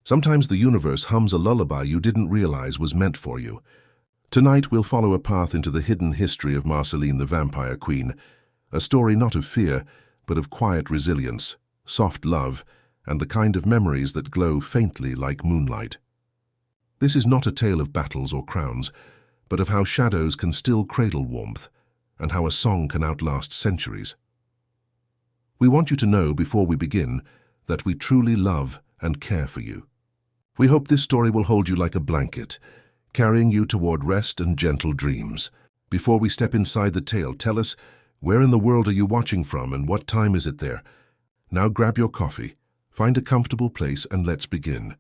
Sometimes the universe hums a lullaby you didn't realize was meant for you. Tonight we'll follow a path into the hidden history of Marceline the Vampire Queen, a story not of fear, but of quiet resilience, soft love, and the kind of memories that glow faintly like moonlight. This is not a tale of battles or crowns, but of how shadows can still cradle warmth, and how a song can outlast centuries. We want you to know before we begin that we truly love and care for you. We hope this story will hold you like a blanket, carrying you toward rest and gentle dreams. Before we step inside the tale, tell us, where in the world are you watching from and what time is it there? Now grab your coffee, find a comfortable place, and let's begin.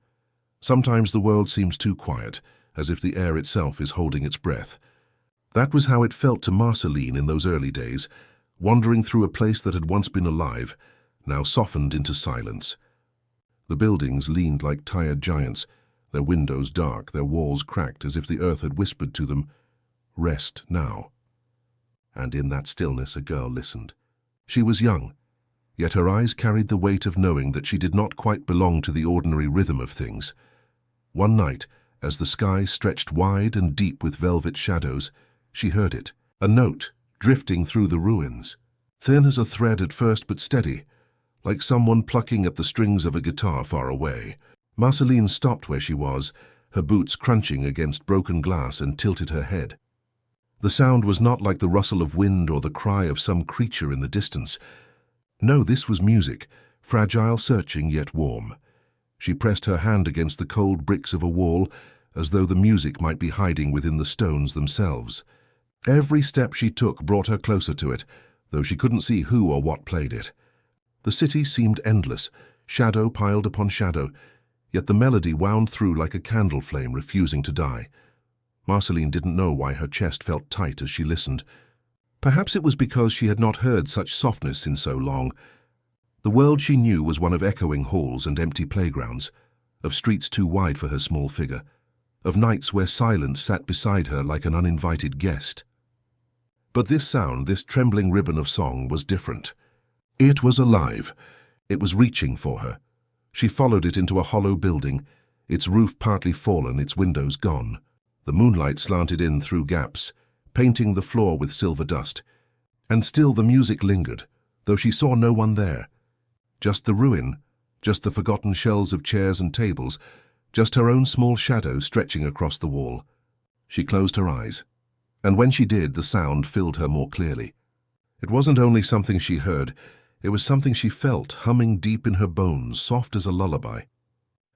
Sometimes the world seems too quiet, as if the air itself is holding its breath. That was how it felt to Marceline in those early days, wandering through a place that had once been alive, now softened into silence. The buildings leaned like tired giants, their windows dark, their walls cracked as if the earth had whispered to them, "Rest now." And in that stillness a girl listened. She was young, yet her eyes carried the weight of knowing that she did not quite belong to the ordinary rhythm of things. One night, as the sky stretched wide and deep with velvet shadows, she heard it, a note drifting through the ruins, thin as a thread at first but steady, like someone plucking at the strings of a guitar far away. Marceline stopped where she was, her boots crunching against broken glass, and tilted her head. The sound was not like the rustle of wind or the cry of some creature in the distance. No, this was music, fragile, searching, yet warm. She pressed her hand against the cold bricks of a wall, as though the music might be hiding within the stones themselves. Every step she took brought her closer to it, though she couldn't see who or what played it. The city seemed endless, shadow piled upon shadow, yet the melody wound through like a candle flame refusing to die. Marceline didn't know why her chest felt tight as she listened. Perhaps it was because she had not heard such softness in so long. The world she knew was one of echoing halls and empty playgrounds, of streets too wide for her small figure, of nights where silence sat beside her like an uninvited guest. But this sound, this trembling ribbon of song, was different. It was alive. It was reaching for her. She followed it into a hollow building, its roof partly fallen, its windows gone. The moonlight slanted in through gaps, painting the floor with silver dust. And still the music lingered, though she saw no one there. Just the ruin, just the forgotten shells of chairs and tables, just her own small shadow stretching across the wall. She closed her eyes, and when she did, the sound filled her more clearly. It wasn't only something she heard, it was something she felt, humming deep in her bones, soft as a lullaby.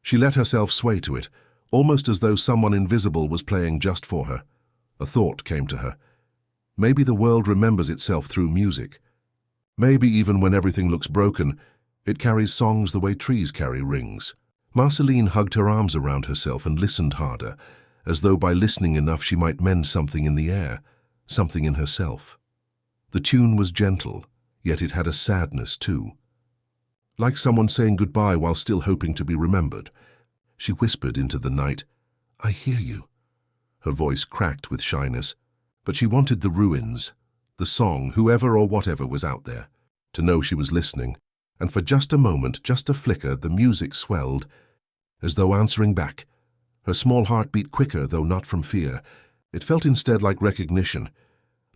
She let herself sway to it, almost as though someone invisible was playing just for her. A thought came to her. Maybe the world remembers itself through music. Maybe even when everything looks broken, it carries songs the way trees carry rings. Marceline hugged her arms around herself and listened harder, as though by listening enough she might mend something in the air, something in herself. The tune was gentle, yet it had a sadness too. Like someone saying goodbye while still hoping to be remembered. She whispered into the night, "I hear you." Her voice cracked with shyness, but she wanted the ruins, the song, whoever or whatever was out there, to know she was listening. And for just a moment, just a flicker, the music swelled, as though answering back. Her small heart beat quicker, though not from fear. It felt instead like recognition,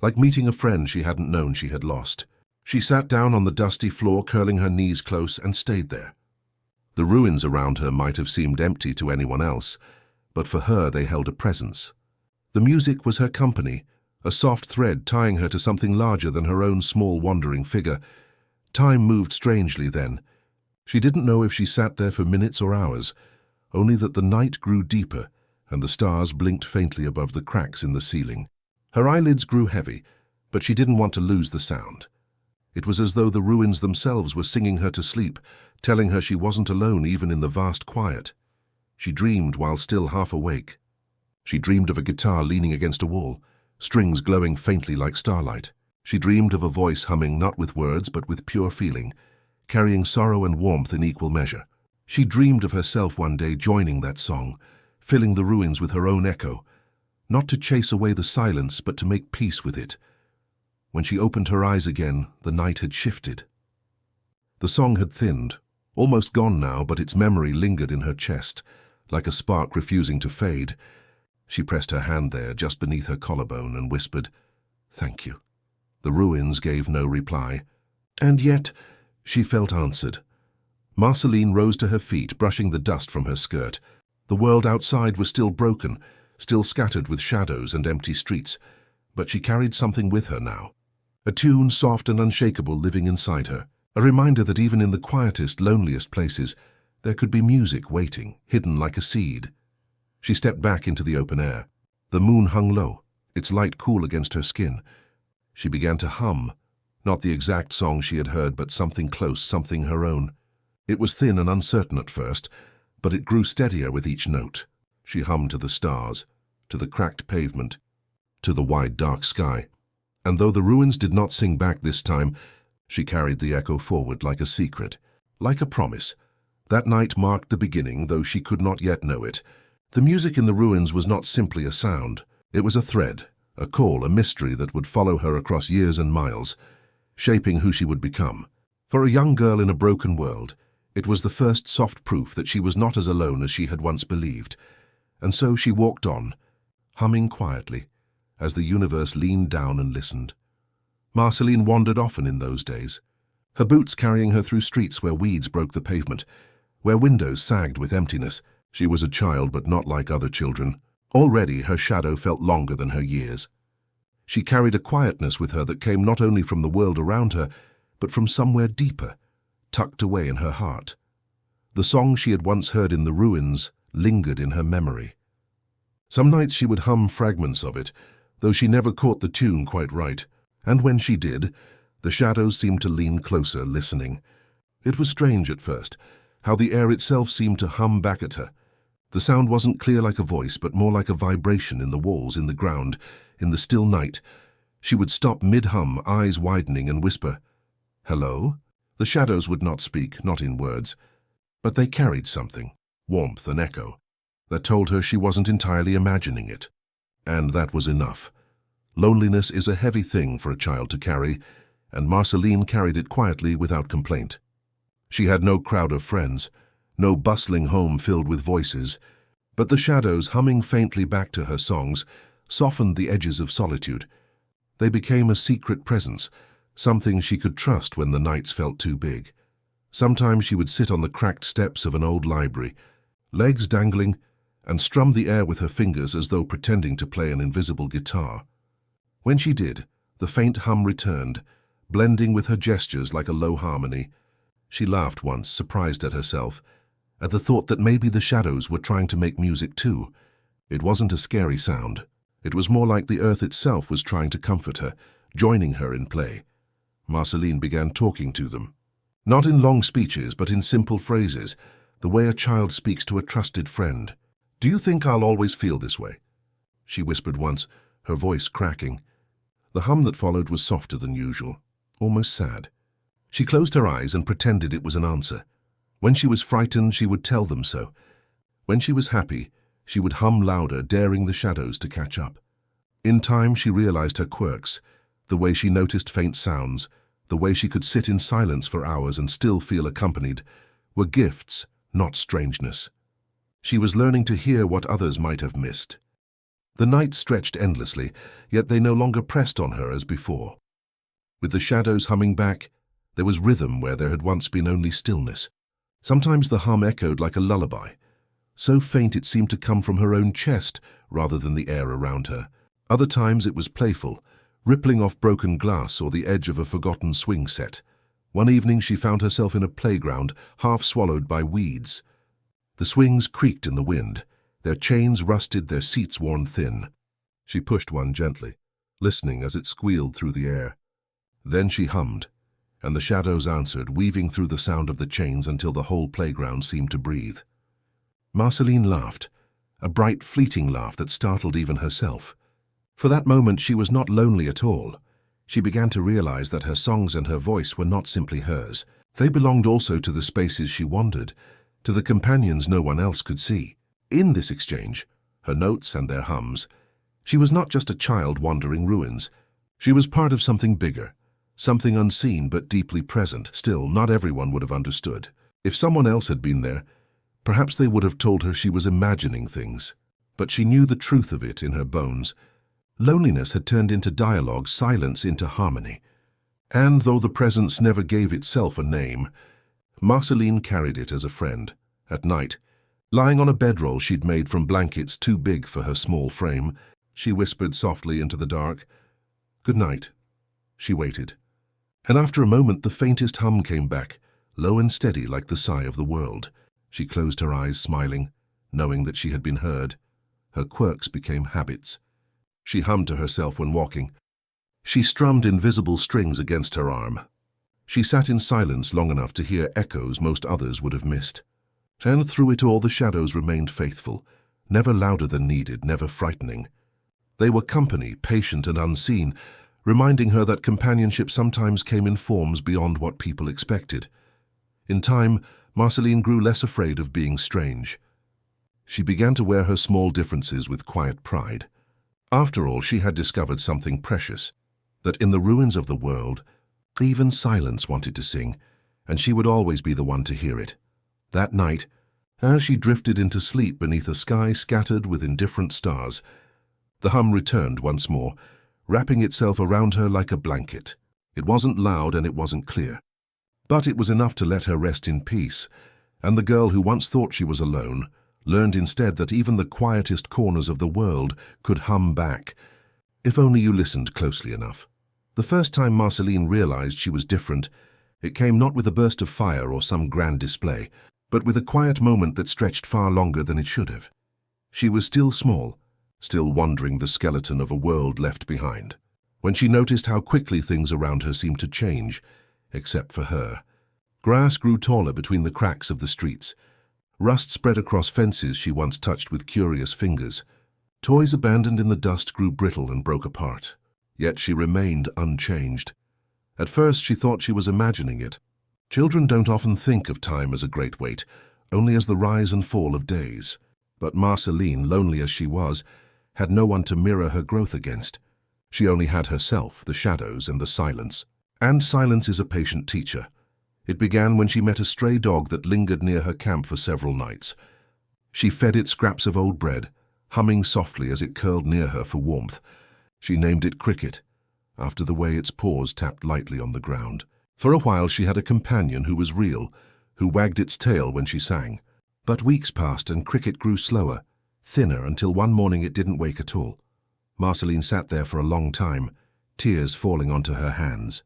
like meeting a friend she hadn't known she had lost. She sat down on the dusty floor, curling her knees close, and stayed there. The ruins around her might have seemed empty to anyone else, but for her they held a presence. The music was her company, a soft thread tying her to something larger than her own small wandering figure. Time moved strangely then. She didn't know if she sat there for minutes or hours, only that the night grew deeper and the stars blinked faintly above the cracks in the ceiling. Her eyelids grew heavy, but she didn't want to lose the sound. It was as though the ruins themselves were singing her to sleep, telling her she wasn't alone even in the vast quiet. She dreamed while still half awake. She dreamed of a guitar leaning against a wall, strings glowing faintly like starlight. She dreamed of a voice humming not with words but with pure feeling, carrying sorrow and warmth in equal measure. She dreamed of herself one day joining that song, filling the ruins with her own echo, not to chase away the silence but to make peace with it. When she opened her eyes again, the night had shifted. The song had thinned, Almost gone now, but its memory lingered in her chest, like a spark refusing to fade. She pressed her hand there, just beneath her collarbone, and whispered, "Thank you." The ruins gave no reply. And yet, she felt answered. Marceline rose to her feet, brushing the dust from her skirt. The world outside was still broken, still scattered with shadows and empty streets, but she carried something with her now. A tune soft and unshakable living inside her, a reminder that even in the quietest, loneliest places, there could be music waiting, hidden like a seed. She stepped back into the open air. The moon hung low, its light cool against her skin. She began to hum, not the exact song she had heard, but something close, something her own. It was thin and uncertain at first, but it grew steadier with each note. She hummed to the stars, to the cracked pavement, to the wide dark sky. And though the ruins did not sing back this time, she carried the echo forward like a secret, like a promise. That night marked the beginning, though she could not yet know it. The music in the ruins was not simply a sound. It was a thread, a call, a mystery that would follow her across years and miles, shaping who she would become. For a young girl in a broken world, it was the first soft proof that she was not as alone as she had once believed. And so she walked on, humming quietly, as the universe leaned down and listened. Marceline wandered often in those days, her boots carrying her through streets where weeds broke the pavement, where windows sagged with emptiness. She was a child, but not like other children. Already her shadow felt longer than her years. She carried a quietness with her that came not only from the world around her, but from somewhere deeper, tucked away in her heart. The song she had once heard in the ruins lingered in her memory. Some nights she would hum fragments of it, though she never caught the tune quite right, and when she did, the shadows seemed to lean closer, listening. It was strange at first, how the air itself seemed to hum back at her. The sound wasn't clear like a voice, but more like a vibration in the walls, in the ground, in the still night. She would stop mid-hum, eyes widening, and whisper, "Hello?" The shadows would not speak, not in words, but they carried something, warmth, an echo, that told her she wasn't entirely imagining it. And that was enough. Loneliness is a heavy thing for a child to carry, and Marceline carried it quietly without complaint. She had no crowd of friends, no bustling home filled with voices, but the shadows humming faintly back to her songs softened the edges of solitude. They became a secret presence, something she could trust when the nights felt too big. Sometimes she would sit on the cracked steps of an old library, legs dangling, and strum the air with her fingers as though pretending to play an invisible guitar. When she did, the faint hum returned, blending with her gestures like a low harmony. She laughed once, surprised at herself, at the thought that maybe the shadows were trying to make music too. It wasn't a scary sound. It was more like the earth itself was trying to comfort her, joining her in play. Marceline began talking to them. Not in long speeches, but in simple phrases, the way a child speaks to a trusted friend. "Do you think I'll always feel this way?" she whispered once, her voice cracking. The hum that followed was softer than usual, almost sad. She closed her eyes and pretended it was an answer. When she was frightened, she would tell them so. When she was happy, she would hum louder, daring the shadows to catch up. In time, she realized her quirks, the way she noticed faint sounds, the way she could sit in silence for hours and still feel accompanied, were gifts, not strangeness. She was learning to hear what others might have missed. The nights stretched endlessly, yet they no longer pressed on her as before. With the shadows humming back, there was rhythm where there had once been only stillness. Sometimes the hum echoed like a lullaby, so faint it seemed to come from her own chest rather than the air around her. Other times it was playful, rippling off broken glass or the edge of a forgotten swing set. One evening she found herself in a playground, half swallowed by weeds. The swings creaked in the wind, their chains rusted, their seats worn thin. She pushed one gently, listening as it squealed through the air. Then she hummed, and the shadows answered, weaving through the sound of the chains until the whole playground seemed to breathe. Marceline laughed, a bright, fleeting laugh that startled even herself. For that moment she was not lonely at all. She began to realize that her songs and her voice were not simply hers. They belonged also to the spaces she wandered, to the companions no one else could see. In this exchange, her notes and their hums, she was not just a child wandering ruins. She was part of something bigger, something unseen but deeply present. Still, not everyone would have understood. If someone else had been there, perhaps they would have told her she was imagining things. But she knew the truth of it in her bones. Loneliness had turned into dialogue, silence into harmony. And though the presence never gave itself a name, Marceline carried it as a friend. At night, lying on a bedroll she'd made from blankets too big for her small frame, she whispered softly into the dark, "Good night." She waited. And after a moment the faintest hum came back, low and steady like the sigh of the world. She closed her eyes, smiling, knowing that she had been heard. Her quirks became habits. She hummed to herself when walking. She strummed invisible strings against her arm. She sat in silence long enough to hear echoes most others would have missed. And through it all the shadows remained faithful, never louder than needed, never frightening. They were company, patient and unseen, reminding her that companionship sometimes came in forms beyond what people expected. In time, Marceline grew less afraid of being strange. She began to wear her small differences with quiet pride. After all, she had discovered something precious, that in the ruins of the world, even silence wanted to sing, and she would always be the one to hear it. That night, as she drifted into sleep beneath a sky scattered with indifferent stars, the hum returned once more, wrapping itself around her like a blanket. It wasn't loud and it wasn't clear, but it was enough to let her rest in peace, and the girl who once thought she was alone learned instead that even the quietest corners of the world could hum back, if only you listened closely enough. The first time Marceline realized she was different, it came not with a burst of fire or some grand display, but with a quiet moment that stretched far longer than it should have. She was still small, still wandering the skeleton of a world left behind, when she noticed how quickly things around her seemed to change, except for her. Grass grew taller between the cracks of the streets. Rust spread across fences she once touched with curious fingers. Toys abandoned in the dust grew brittle and broke apart. Yet she remained unchanged. At first she thought she was imagining it. Children don't often think of time as a great weight, only as the rise and fall of days. But Marceline, lonely as she was, had no one to mirror her growth against. She only had herself, the shadows, and the silence. And silence is a patient teacher. It began when she met a stray dog that lingered near her camp for several nights. She fed it scraps of old bread, humming softly as it curled near her for warmth. She named it Cricket, after the way its paws tapped lightly on the ground. For a while she had a companion who was real, who wagged its tail when she sang. But weeks passed and Cricket grew slower, thinner, until one morning it didn't wake at all. Marceline sat there for a long time, tears falling onto her hands.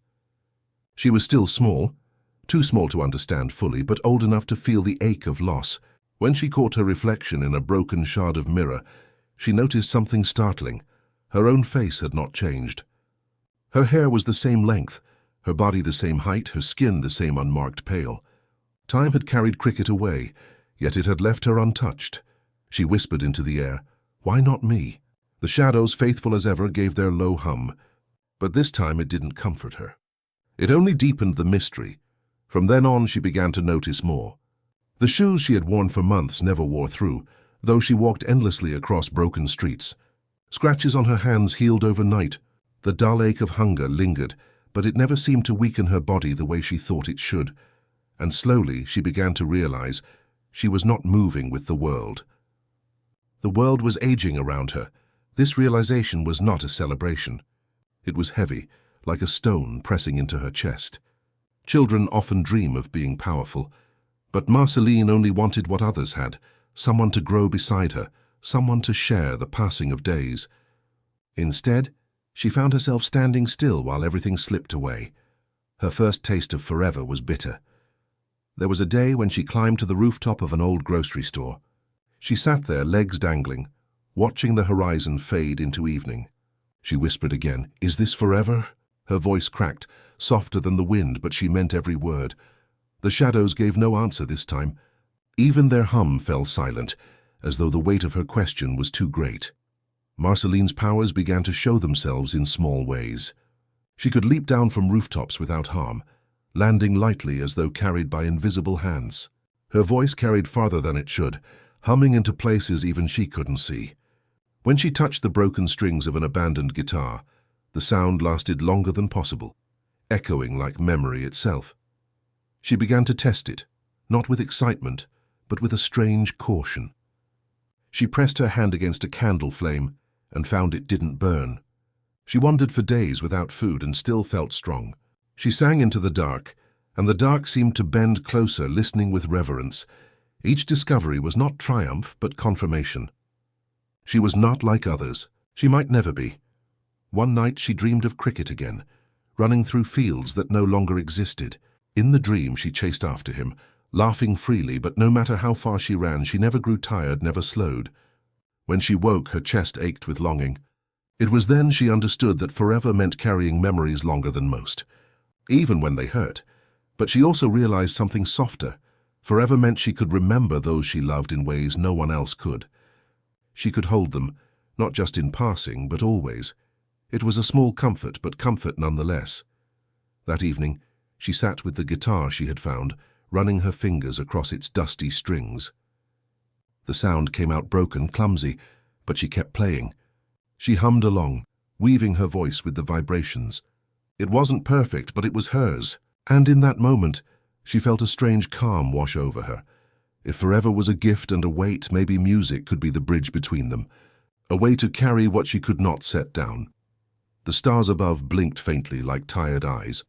She was still small, too small to understand fully, but old enough to feel the ache of loss. When she caught her reflection in a broken shard of mirror, she noticed something startling. Her own face had not changed. Her hair was the same length, her body the same height, her skin the same unmarked pale. Time had carried Cricket away, yet it had left her untouched. She whispered into the air, "Why not me?" The shadows, faithful as ever, gave their low hum, but this time it didn't comfort her. It only deepened the mystery. From then on she began to notice more. The shoes she had worn for months never wore through, though she walked endlessly across broken streets. Scratches on her hands healed overnight. The dull ache of hunger lingered, but it never seemed to weaken her body the way she thought it should. And slowly she began to realize she was not moving with the world. The world was aging around her. This realization was not a celebration. It was heavy, like a stone pressing into her chest. Children often dream of being powerful, but Marceline only wanted what others had, someone to grow beside her, someone to share the passing of days. Instead, she found herself standing still while everything slipped away. Her first taste of forever was bitter. There was a day when she climbed to the rooftop of an old grocery store. She sat there, legs dangling, watching the horizon fade into evening. She whispered again, "Is this forever?" Her voice cracked, softer than the wind, but she meant every word. The shadows gave no answer this time. Even their hum fell silent, as though the weight of her question was too great. Marceline's powers began to show themselves in small ways. She could leap down from rooftops without harm, landing lightly as though carried by invisible hands. Her voice carried farther than it should, humming into places even she couldn't see. When she touched the broken strings of an abandoned guitar, the sound lasted longer than possible, echoing like memory itself. She began to test it, not with excitement, but with a strange caution. She pressed her hand against a candle flame and found it didn't burn. She wandered for days without food and still felt strong. She sang into the dark, and the dark seemed to bend closer, listening with reverence. Each discovery was not triumph, but confirmation. She was not like others. She might never be. One night she dreamed of cricket again, running through fields that no longer existed. In the dream she chased after him, laughing freely, but no matter how far she ran, she never grew tired, never slowed. When she woke, her chest ached with longing. It was then she understood that forever meant carrying memories longer than most, even when they hurt. But she also realized something softer. Forever meant she could remember those she loved in ways no one else could. She could hold them, not just in passing, but always. It was a small comfort, but comfort nonetheless. That evening, she sat with the guitar she had found, running her fingers across its dusty strings. The sound came out broken, clumsy, but she kept playing. She hummed along, weaving her voice with the vibrations. It wasn't perfect, but it was hers, and in that moment, she felt a strange calm wash over her. If forever was a gift and a weight, maybe music could be the bridge between them, a way to carry what she could not set down. The stars above blinked faintly like tired eyes.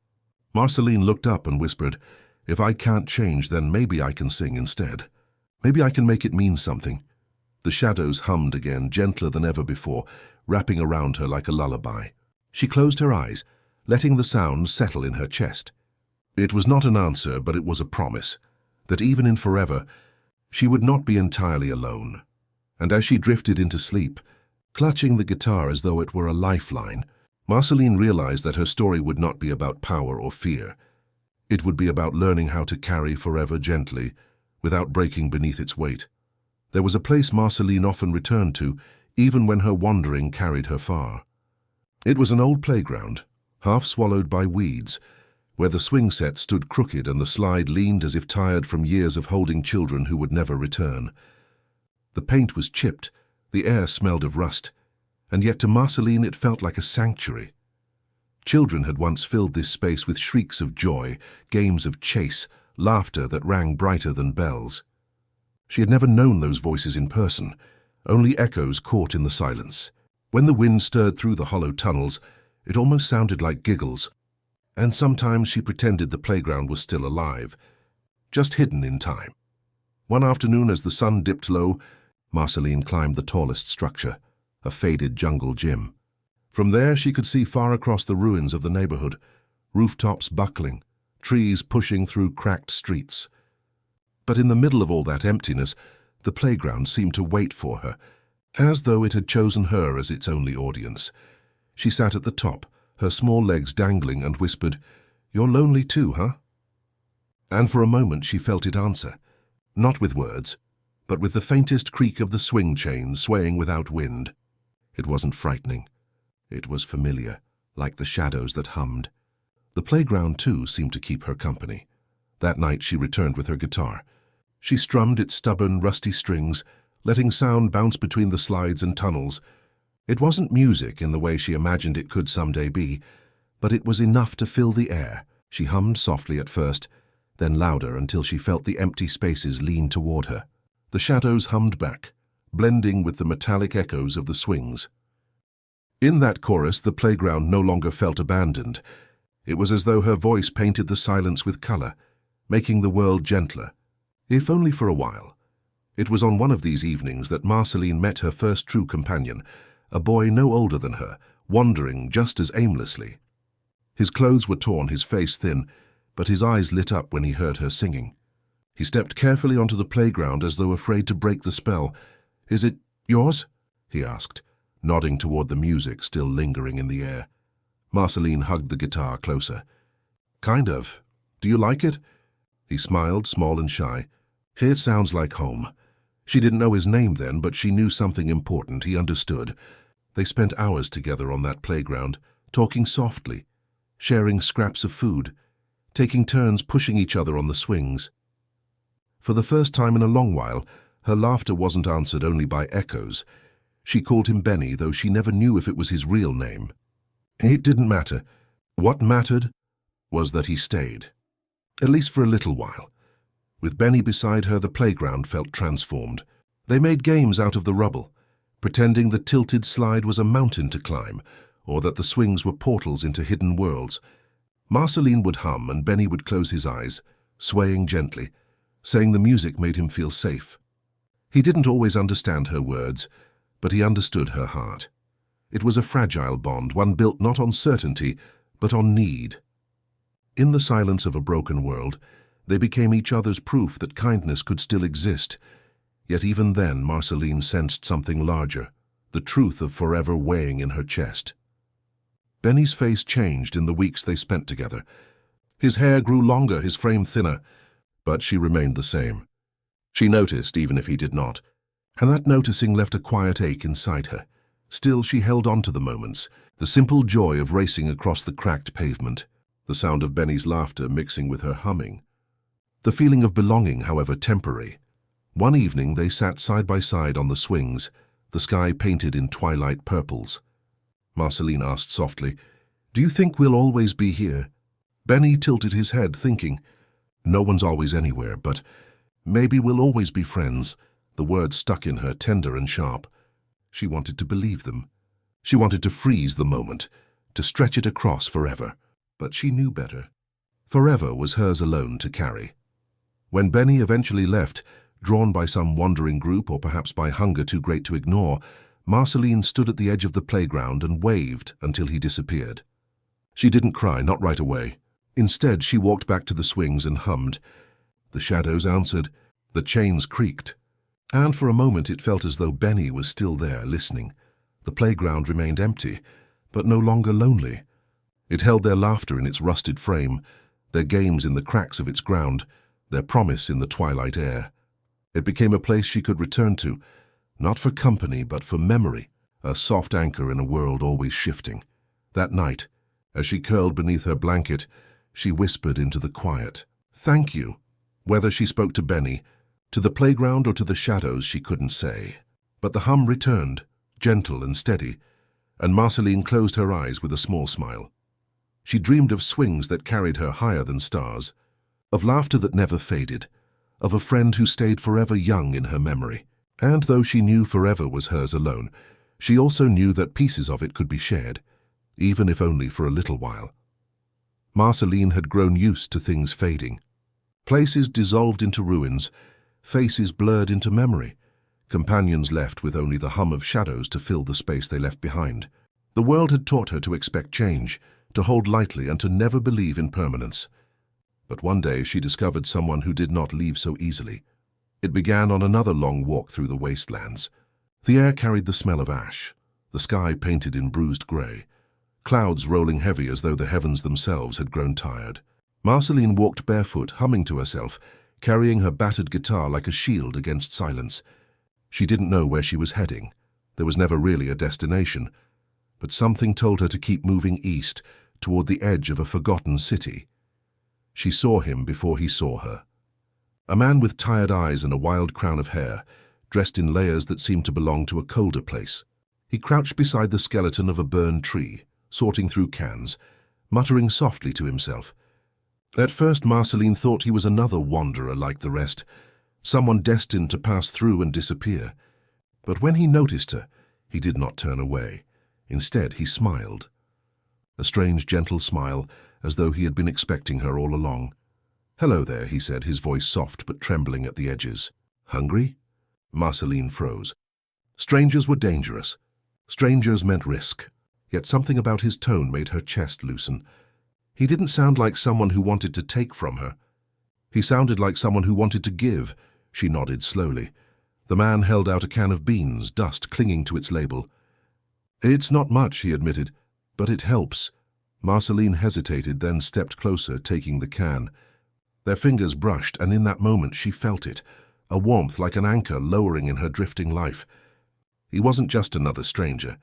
Marceline looked up and whispered, "If I can't change, then maybe I can sing instead. Maybe I can make it mean something." The shadows hummed again, gentler than ever before, wrapping around her like a lullaby. She closed her eyes, letting the sound settle in her chest. It was not an answer, but it was a promise, that even in forever, she would not be entirely alone. And as she drifted into sleep, clutching the guitar as though it were a lifeline, Marceline realized that her story would not be about power or fear. It would be about learning how to carry forever gently, without breaking beneath its weight. There was a place Marceline often returned to, even when her wandering carried her far. It was an old playground, half swallowed by weeds, where the swing set stood crooked and the slide leaned as if tired from years of holding children who would never return. The paint was chipped, the air smelled of rust, and yet to Marceline it felt like a sanctuary. Children had once filled this space with shrieks of joy, games of chase, laughter that rang brighter than bells. She had never known those voices in person, only echoes caught in the silence. When the wind stirred through the hollow tunnels, it almost sounded like giggles, and sometimes she pretended the playground was still alive, just hidden in time. One afternoon, as the sun dipped low, Marceline climbed the tallest structure, a faded jungle gym. From there she could see far across the ruins of the neighborhood, rooftops buckling, trees pushing through cracked streets. But in the middle of all that emptiness, the playground seemed to wait for her, as though it had chosen her as its only audience. She sat at the top, her small legs dangling, and whispered, "You're lonely too, huh?" And for a moment she felt it answer, not with words, but with the faintest creak of the swing chains swaying without wind. It wasn't frightening. It was familiar, like the shadows that hummed. The playground, too, seemed to keep her company. That night she returned with her guitar. She strummed its stubborn, rusty strings, letting sound bounce between the slides and tunnels. It wasn't music in the way she imagined it could someday be, but it was enough to fill the air. She hummed softly at first, then louder until she felt the empty spaces lean toward her. The shadows hummed back, blending with the metallic echoes of the swings. In that chorus, the playground no longer felt abandoned. It was as though her voice painted the silence with color, making the world gentler, if only for a while. It was on one of these evenings that Marceline met her first true companion, a boy no older than her, wandering just as aimlessly. His clothes were torn, his face thin, but his eyes lit up when he heard her singing. He stepped carefully onto the playground as though afraid to break the spell. "Is it yours?" he asked, nodding toward the music still lingering in the air. Marceline hugged the guitar closer. "Kind of. Do you like it?" He smiled, small and shy. "It sounds like home." She didn't know his name then, but she knew something important. He understood. They spent hours together on that playground, talking softly, sharing scraps of food, taking turns pushing each other on the swings. For the first time in a long while, her laughter wasn't answered only by echoes. She called him Benny, though she never knew if it was his real name. It didn't matter. What mattered was that he stayed, at least for a little while. With Benny beside her, the playground felt transformed. They made games out of the rubble, pretending the tilted slide was a mountain to climb, or that the swings were portals into hidden worlds. Marceline would hum and Benny would close his eyes, swaying gently, saying the music made him feel safe. He didn't always understand her words, but he understood her heart. It was a fragile bond, one built not on certainty, but on need. In the silence of a broken world, they became each other's proof that kindness could still exist. Yet even then, Marceline sensed something larger, the truth of forever weighing in her chest. Benny's face changed in the weeks they spent together. His hair grew longer, his frame thinner, but she remained the same. She noticed, even if he did not, and that noticing left a quiet ache inside her. Still, she held on to the moments, the simple joy of racing across the cracked pavement, the sound of Benny's laughter mixing with her humming. The feeling of belonging, however, temporary. One evening they sat side by side on the swings, the sky painted in twilight purples. Marceline asked softly, "Do you think we'll always be here?" Benny tilted his head, thinking, "No one's always anywhere, but maybe we'll always be friends." The words stuck in her, tender and sharp. She wanted to believe them. She wanted to freeze the moment, to stretch it across forever. But she knew better. Forever was hers alone to carry. When Benny eventually left, drawn by some wandering group or perhaps by hunger too great to ignore, Marceline stood at the edge of the playground and waved until he disappeared. She didn't cry, not right away. Instead, she walked back to the swings and hummed. The shadows answered, the chains creaked. And for a moment it felt as though Benny was still there, listening. The playground remained empty, but no longer lonely. It held their laughter in its rusted frame, their games in the cracks of its ground, their promise in the twilight air. It became a place she could return to, not for company but for memory, a soft anchor in a world always shifting. That night, as she curled beneath her blanket, she whispered into the quiet, "Thank you." Whether she spoke to Benny, to the playground or to the shadows, she couldn't say. But the hum returned, gentle and steady, and Marceline closed her eyes with a small smile. She dreamed of swings that carried her higher than stars, of laughter that never faded, of a friend who stayed forever young in her memory. And though she knew forever was hers alone, she also knew that pieces of it could be shared, even if only for a little while. Marceline had grown used to things fading. Places dissolved into ruins, faces blurred into memory, companions left with only the hum of shadows to fill the space they left behind. The world had taught her to expect change, to hold lightly and to never believe in permanence. But one day she discovered someone who did not leave so easily. It began on another long walk through the wastelands. The air carried the smell of ash, the sky painted in bruised grey, clouds rolling heavy as though the heavens themselves had grown tired. Marceline walked barefoot, humming to herself, carrying her battered guitar like a shield against silence. She didn't know where she was heading. There was never really a destination. But something told her to keep moving east, toward the edge of a forgotten city. She saw him before he saw her. A man with tired eyes and a wild crown of hair, dressed in layers that seemed to belong to a colder place. He crouched beside the skeleton of a burned tree, sorting through cans, muttering softly to himself. At first Marceline thought he was another wanderer like the rest, someone destined to pass through and disappear. But when he noticed her, he did not turn away. Instead, he smiled. A strange, gentle smile, as though he had been expecting her all along. "Hello there," he said, his voice soft but trembling at the edges. "Hungry?" Marceline froze. Strangers were dangerous. Strangers meant risk. Yet something about his tone made her chest loosen. He didn't sound like someone who wanted to take from her. He sounded like someone who wanted to give. She nodded slowly. The man held out a can of beans, dust clinging to its label. "It's not much," he admitted, "but it helps." Marceline hesitated, then stepped closer, taking the can. Their fingers brushed, and in that moment she felt it, a warmth like an anchor lowering in her drifting life. He wasn't just another stranger.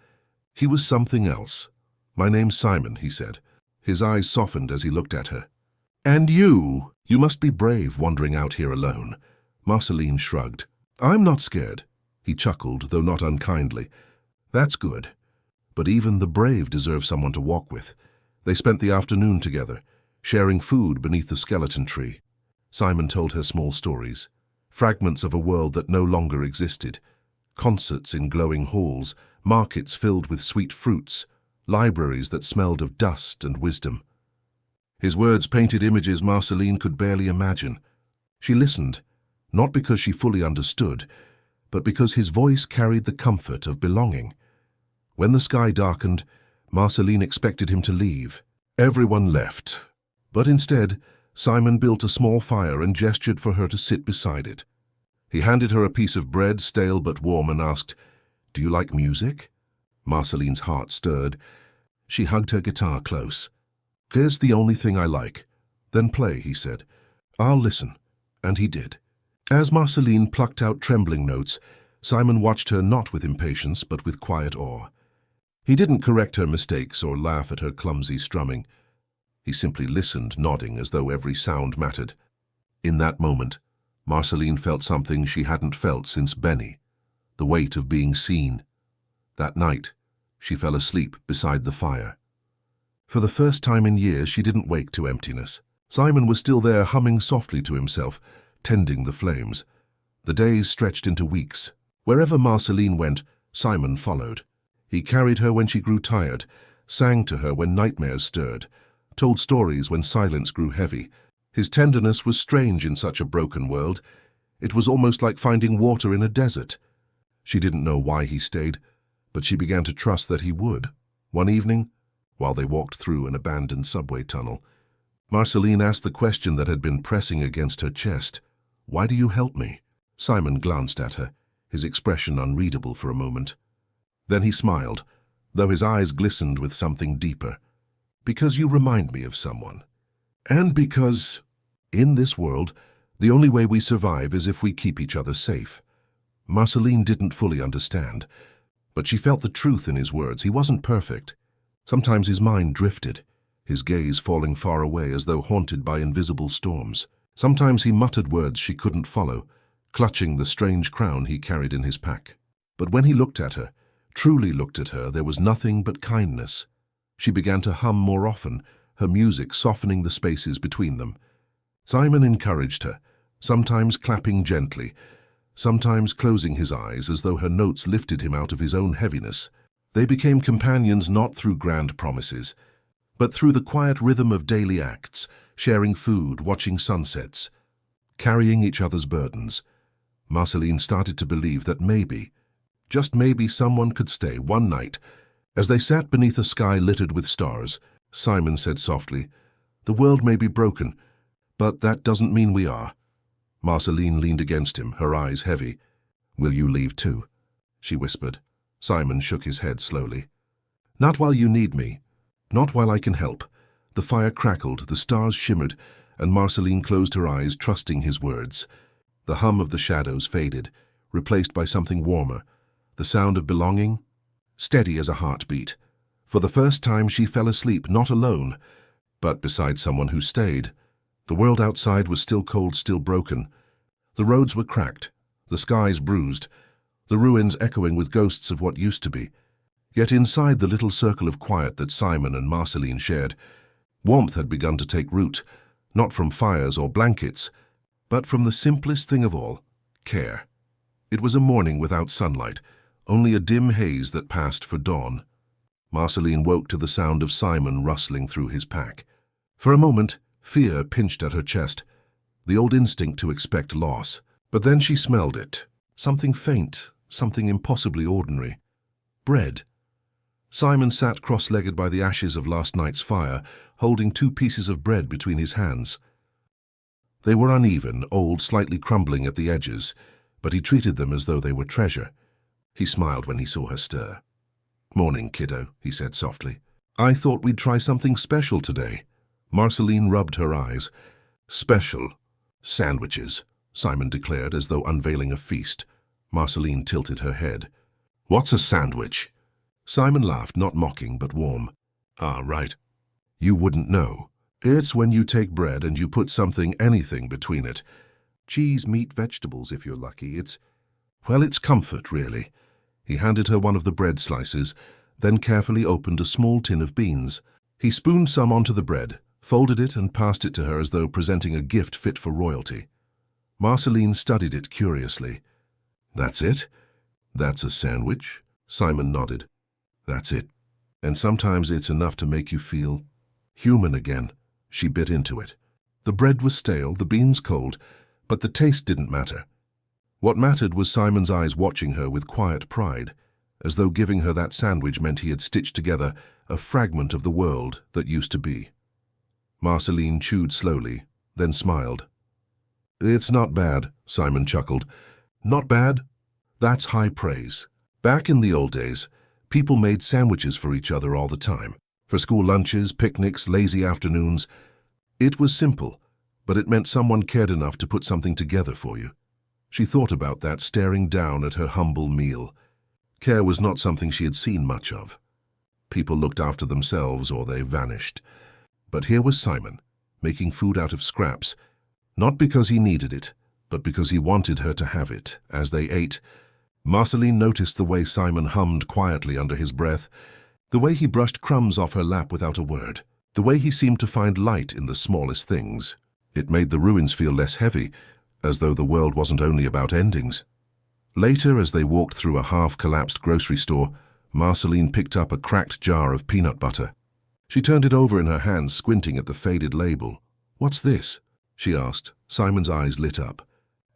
He was something else. "My name's Simon," he said. His eyes softened as he looked at her. "And you? You must be brave wandering out here alone." Marceline shrugged. "I'm not scared." He chuckled, though not unkindly. "That's good. But even the brave deserve someone to walk with." They spent the afternoon together, sharing food beneath the skeleton tree. Simon told her small stories, fragments of a world that no longer existed. Concerts in glowing halls, markets filled with sweet fruits, libraries that smelled of dust and wisdom. His words painted images Marceline could barely imagine. She listened, not because she fully understood, but because his voice carried the comfort of belonging. When the sky darkened, Marceline expected him to leave. Everyone left, but instead, Simon built a small fire and gestured for her to sit beside it. He handed her a piece of bread, stale but warm, and asked, "Do you like music?" Marceline's heart stirred. She hugged her guitar close. "Here's the only thing I like." "Then play," he said. "I'll listen." And he did. As Marceline plucked out trembling notes, Simon watched her not with impatience but with quiet awe. He didn't correct her mistakes or laugh at her clumsy strumming. He simply listened, nodding as though every sound mattered. In that moment, Marceline felt something she hadn't felt since Benny, the weight of being seen. That night, she fell asleep beside the fire. For the first time in years, she didn't wake to emptiness. Simon was still there, humming softly to himself, tending the flames. The days stretched into weeks. Wherever Marceline went, Simon followed. He carried her when she grew tired, sang to her when nightmares stirred, told stories when silence grew heavy. His tenderness was strange in such a broken world. It was almost like finding water in a desert. She didn't know why he stayed, but she began to trust that he would. One evening, while they walked through an abandoned subway tunnel, Marceline asked the question that had been pressing against her chest. "Why do you help me?" Simon glanced at her, his expression unreadable for a moment. Then he smiled, though his eyes glistened with something deeper. "Because you remind me of someone. And because, in this world, the only way we survive is if we keep each other safe." Marceline didn't fully understand, but she felt the truth in his words. He wasn't perfect. Sometimes his mind drifted, his gaze falling far away as though haunted by invisible storms. Sometimes he muttered words she couldn't follow, clutching the strange crown he carried in his pack. But when he looked at her, truly looked at her, there was nothing but kindness. She began to hum more often, her music softening the spaces between them. Simon encouraged her, sometimes clapping gently, sometimes closing his eyes as though her notes lifted him out of his own heaviness. They became companions not through grand promises, but through the quiet rhythm of daily acts, sharing food, watching sunsets, carrying each other's burdens. Marceline started to believe that maybe, just maybe, someone could stay one night. As they sat beneath a sky littered with stars, Simon said softly, "The world may be broken, but that doesn't mean we are." Marceline leaned against him, her eyes heavy. "Will you leave too?" she whispered. Simon shook his head slowly. "Not while you need me. Not while I can help." The fire crackled, the stars shimmered, and Marceline closed her eyes, trusting his words. The hum of the shadows faded, replaced by something warmer, the sound of belonging, steady as a heartbeat. For the first time she fell asleep, not alone, but beside someone who stayed. The world outside was still cold, still broken. The roads were cracked, the skies bruised, the ruins echoing with ghosts of what used to be. Yet inside the little circle of quiet that Simon and Marceline shared, warmth had begun to take root, not from fires or blankets, but from the simplest thing of all, care. It was a morning without sunlight, only a dim haze that passed for dawn. Marceline woke to the sound of Simon rustling through his pack. For a moment, fear pinched at her chest, the old instinct to expect loss. But then she smelled it, something faint, something impossibly ordinary. Bread. Simon sat cross-legged by the ashes of last night's fire, holding 2 pieces of bread between his hands. They were uneven, old, slightly crumbling at the edges, but he treated them as though they were treasure. He smiled when he saw her stir. "Morning, kiddo," he said softly. "I thought we'd try something special today." Marceline rubbed her eyes. "Special? Sandwiches," Simon declared as though unveiling a feast. Marceline tilted her head. "What's a sandwich?" Simon laughed, not mocking but warm. "Ah, right. You wouldn't know. It's when you take bread and you put something, anything, between it. Cheese, meat, vegetables, if you're lucky. It's comfort, really." He handed her one of the bread slices, then carefully opened a small tin of beans. He spooned some onto the bread, folded it and passed it to her as though presenting a gift fit for royalty. Marceline studied it curiously. "That's it? That's a sandwich?" Simon nodded. "That's it. And sometimes it's enough to make you feel human again." She bit into it. The bread was stale, the beans cold, but the taste didn't matter. What mattered was Simon's eyes watching her with quiet pride, as though giving her that sandwich meant he had stitched together a fragment of the world that used to be. Marceline chewed slowly, then smiled. "It's not bad," Simon chuckled. "Not bad? That's high praise. Back in the old days, people made sandwiches for each other all the time. For school lunches, picnics, lazy afternoons. It was simple, but it meant someone cared enough to put something together for you." She thought about that, staring down at her humble meal. Care was not something she had seen much of. People looked after themselves or they vanished. But here was Simon, making food out of scraps, not because he needed it, but because he wanted her to have it. As they ate, Marceline noticed the way Simon hummed quietly under his breath, the way he brushed crumbs off her lap without a word, the way he seemed to find light in the smallest things. It made the ruins feel less heavy, as though the world wasn't only about endings. Later, as they walked through a half-collapsed grocery store, Marceline picked up a cracked jar of peanut butter. She turned it over in her hands, squinting at the faded label. "What's this?" she asked. Simon's eyes lit up.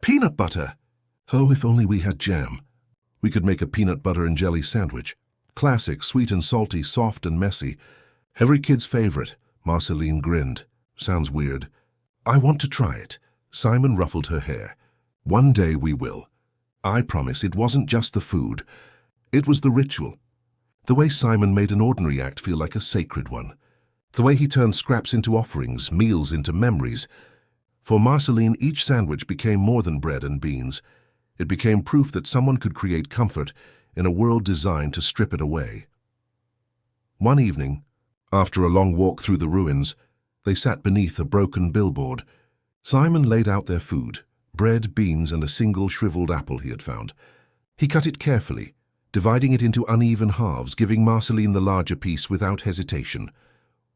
"Peanut butter! Oh, if only we had jam. We could make a peanut butter and jelly sandwich. Classic, sweet and salty, soft and messy. Every kid's favorite." Marceline grinned. "Sounds weird." "I want to try it." Simon ruffled her hair. "One day we will. I promise it wasn't just the food. It was the ritual. The way Simon made an ordinary act feel like a sacred one. The way he turned scraps into offerings, meals into memories. For Marceline, each sandwich became more than bread and beans. It became proof that someone could create comfort in a world designed to strip it away. One evening, after a long walk through the ruins, they sat beneath a broken billboard. Simon laid out their food, bread, beans, and a single shriveled apple he had found. He cut it carefully, dividing it into uneven halves, giving Marceline the larger piece without hesitation.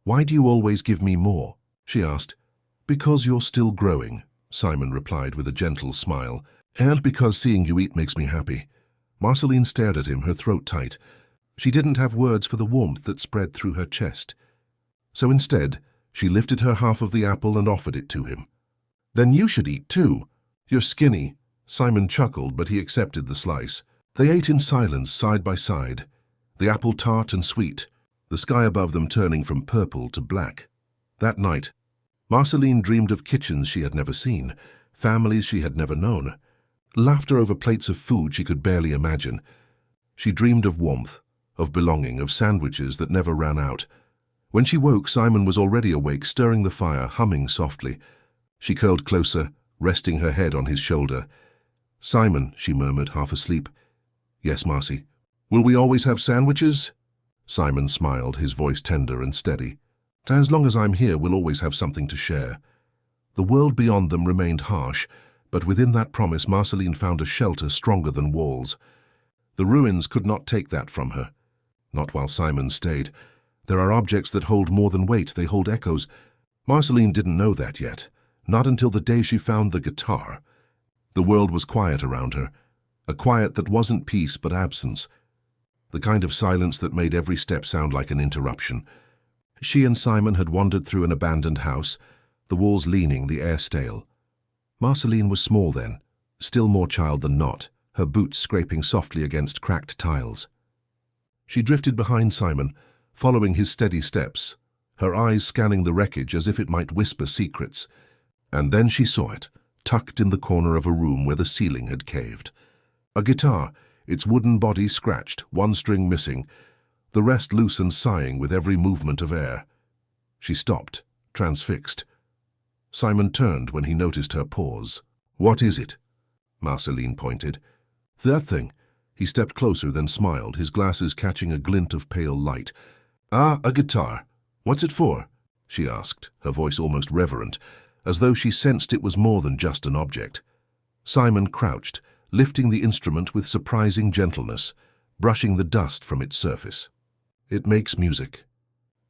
"Why do you always give me more?" she asked. "Because you're still growing," Simon replied with a gentle smile. "And because seeing you eat makes me happy." Marceline stared at him, her throat tight. She didn't have words for the warmth that spread through her chest. So instead, she lifted her half of the apple and offered it to him. "Then you should eat too. You're skinny." Simon chuckled, but he accepted the slice. They ate in silence, side by side, the apple tart and sweet, the sky above them turning from purple to black. That night, Marceline dreamed of kitchens she had never seen, families she had never known, laughter over plates of food she could barely imagine. She dreamed of warmth, of belonging, of sandwiches that never ran out. When she woke, Simon was already awake, stirring the fire, humming softly. She curled closer, resting her head on his shoulder. "Simon," she murmured, half asleep. "Yes, Marcy." "Will we always have sandwiches?" Simon smiled, his voice tender and steady. "As long as I'm here, we'll always have something to share." The world beyond them remained harsh, but within that promise Marceline found a shelter stronger than walls. The ruins could not take that from her. Not while Simon stayed. There are objects that hold more than weight, they hold echoes. Marceline didn't know that yet, not until the day she found the guitar. The world was quiet around her, a quiet that wasn't peace but absence, the kind of silence that made every step sound like an interruption. She and Simon had wandered through an abandoned house, the walls leaning, the air stale. Marceline was small then, still more child than not, her boots scraping softly against cracked tiles. She drifted behind Simon, following his steady steps, her eyes scanning the wreckage as if it might whisper secrets. And then she saw it, tucked in the corner of a room where the ceiling had caved. A guitar, its wooden body scratched, one string missing, the rest loose and sighing with every movement of air. She stopped, transfixed. Simon turned when he noticed her pause. "What is it?" Marceline pointed. "That thing." He stepped closer, then smiled, his glasses catching a glint of pale light. "Ah, a guitar. What's it for?" she asked, her voice almost reverent, as though she sensed it was more than just an object. Simon crouched, lifting the instrument with surprising gentleness, brushing the dust from its surface. "It makes music.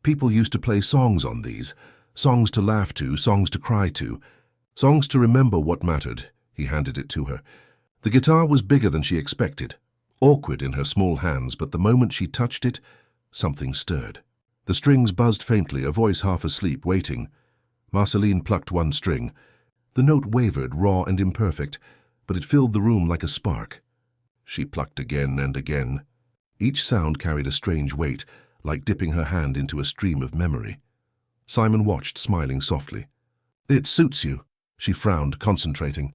People used to play songs on these, Songs to laugh to, songs to cry to, songs to remember what mattered. He handed it to her. The guitar was bigger than she expected, awkward in her small hands, but the moment she touched it, something stirred. The strings buzzed faintly, a voice half asleep, waiting. Marceline plucked one string. The note wavered, raw and imperfect, but it filled the room like a spark. She plucked again and again. Each sound carried a strange weight, like dipping her hand into a stream of memory. Simon watched, smiling softly. "It suits you," she frowned, concentrating.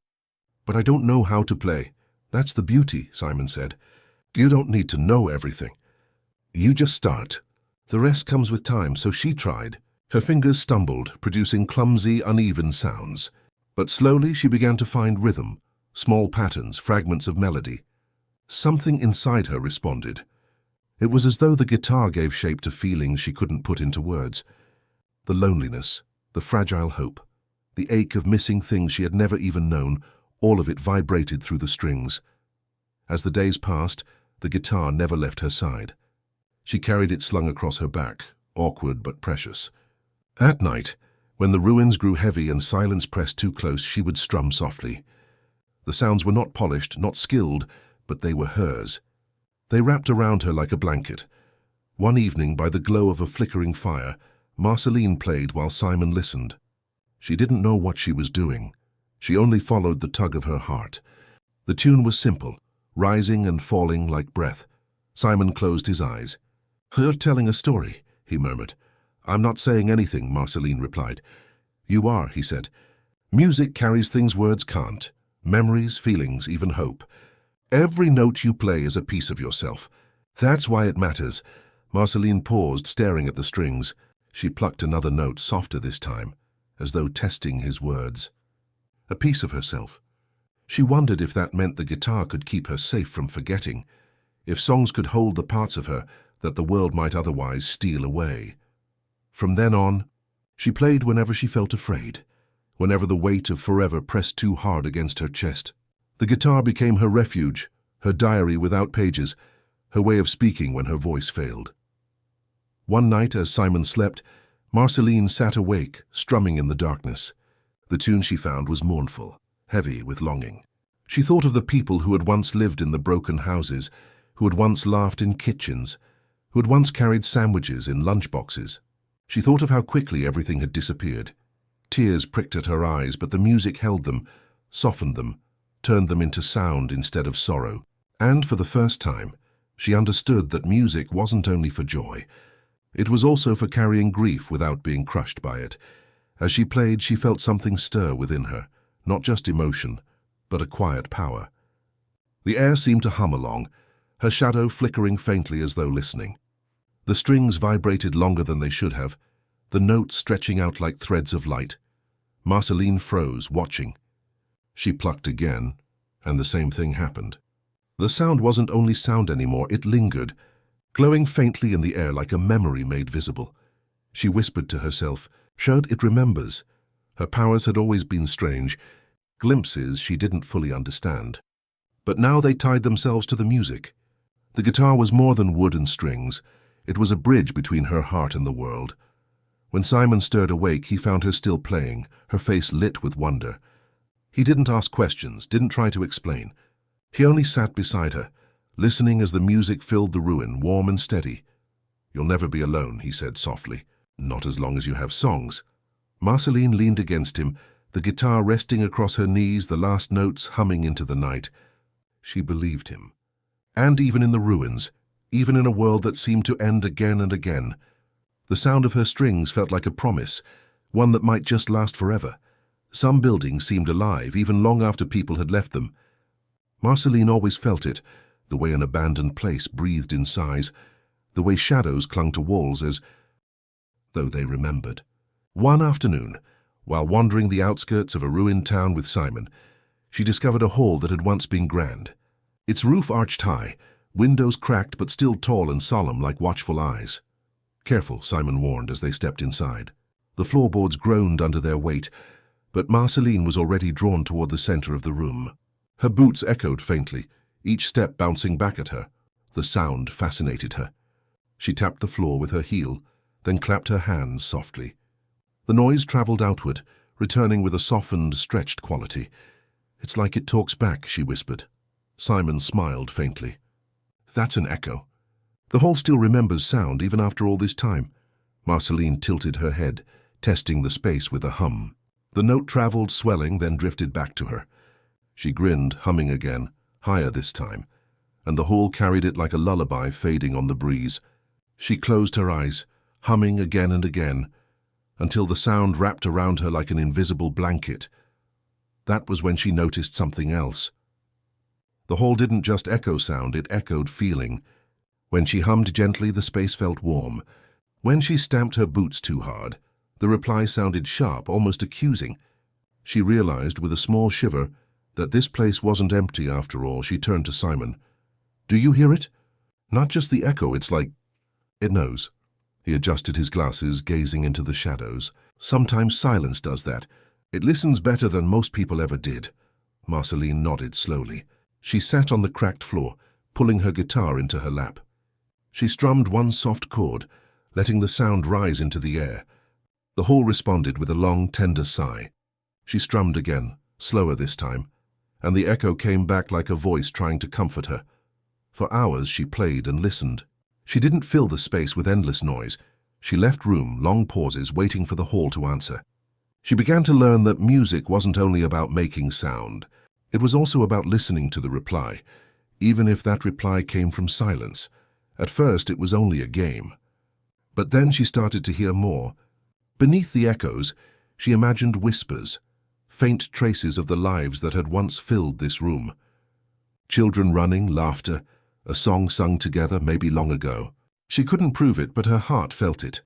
"But I don't know how to play." "That's the beauty," Simon said. "You don't need to know everything. You just start. The rest comes with time." So she tried. Her fingers stumbled, producing clumsy, uneven sounds. But slowly she began to find rhythm, small patterns, fragments of melody. Something inside her responded. It was as though the guitar gave shape to feelings she couldn't put into words. The loneliness, the fragile hope, the ache of missing things she had never even known, all of it vibrated through the strings. As the days passed, the guitar never left her side. She carried it slung across her back, awkward but precious. At night, when the ruins grew heavy and silence pressed too close, she would strum softly. The sounds were not polished, not skilled, but they were hers. They wrapped around her like a blanket. One evening, by the glow of a flickering fire, Marceline played while Simon listened. She didn't know what she was doing. She only followed the tug of her heart. The tune was simple, rising and falling like breath. Simon closed his eyes. "You're telling a story," he murmured. "I'm not saying anything," Marceline replied. "You are," he said. "Music carries things words can't. Memories, feelings, even hope. Every note you play is a piece of yourself. That's why it matters." Marceline paused, staring at the strings. She plucked another note, softer this time, as though testing his words. A piece of herself. She wondered if that meant the guitar could keep her safe from forgetting, if songs could hold the parts of her that the world might otherwise steal away. From then on, she played whenever she felt afraid, whenever the weight of forever pressed too hard against her chest. The guitar became her refuge, her diary without pages, her way of speaking when her voice failed. One night, as Simon slept, Marceline sat awake, strumming in the darkness. The tune she found was mournful, heavy with longing. She thought of the people who had once lived in the broken houses, who had once laughed in kitchens, who had once carried sandwiches in lunchboxes. She thought of how quickly everything had disappeared. Tears pricked at her eyes, but the music held them, softened them, turned them into sound instead of sorrow. And for the first time, she understood that music wasn't only for joy. It was also for carrying grief without being crushed by it. As she played, she felt something stir within her, not just emotion, but a quiet power. The air seemed to hum along, her shadow flickering faintly as though listening. The strings vibrated longer than they should have, the notes stretching out like threads of light. Marceline froze, watching. She plucked again, and the same thing happened. The sound wasn't only sound anymore, it lingered, glowing faintly in the air like a memory made visible. She whispered to herself, "Should it remembers." Her powers had always been strange, glimpses she didn't fully understand. But now they tied themselves to the music. The guitar was more than wood and strings. It was a bridge between her heart and the world. When Simon stirred awake, he found her still playing, her face lit with wonder. He didn't ask questions, didn't try to explain. He only sat beside her, listening as the music filled the ruin, warm and steady. "You'll never be alone," he said softly. "Not as long as you have songs." Marceline leaned against him, the guitar resting across her knees, the last notes humming into the night. She believed him. And even in the ruins, even in a world that seemed to end again and again, the sound of her strings felt like a promise, one that might just last forever. Some buildings seemed alive, even long after people had left them. Marceline always felt it, the way an abandoned place breathed in sighs, the way shadows clung to walls as though they remembered. One afternoon, while wandering the outskirts of a ruined town with Simon, she discovered a hall that had once been grand. Its roof arched high, windows cracked but still tall and solemn like watchful eyes. "Careful," Simon warned as they stepped inside. The floorboards groaned under their weight, but Marceline was already drawn toward the center of the room. Her boots echoed faintly, each step bouncing back at her. The sound fascinated her. She tapped the floor with her heel, then clapped her hands softly. The noise traveled outward, returning with a softened, stretched quality. "It's like it talks back," she whispered. Simon smiled faintly. "That's an echo. The hall still remembers sound even after all this time." Marceline tilted her head, testing the space with a hum. The note traveled, swelling, then drifted back to her. She grinned, humming again, higher this time, and the hall carried it like a lullaby fading on the breeze. She closed her eyes, humming again and again, until the sound wrapped around her like an invisible blanket. That was when she noticed something else. The hall didn't just echo sound, it echoed feeling. When she hummed gently, the space felt warm. When she stamped her boots too hard, the reply sounded sharp, almost accusing. She realized, with a small shiver, that this place wasn't empty after all. She turned to Simon. "Do you hear it? Not just the echo, it's like... It knows." He adjusted his glasses, gazing into the shadows. "Sometimes silence does that. It listens better than most people ever did." Marceline nodded slowly. She sat on the cracked floor, pulling her guitar into her lap. She strummed one soft chord, letting the sound rise into the air. The hall responded with a long, tender sigh. She strummed again, slower this time, and the echo came back like a voice trying to comfort her. For hours she played and listened. She didn't fill the space with endless noise. She left room, long pauses, waiting for the hall to answer. She began to learn that music wasn't only about making sound. It was also about listening to the reply, even if that reply came from silence. At first it was only a game. But then she started to hear more. Beneath the echoes, she imagined whispers, faint traces of the lives that had once filled this room. Children running, laughter, a song sung together, maybe long ago. She couldn't prove it, but her heart felt it.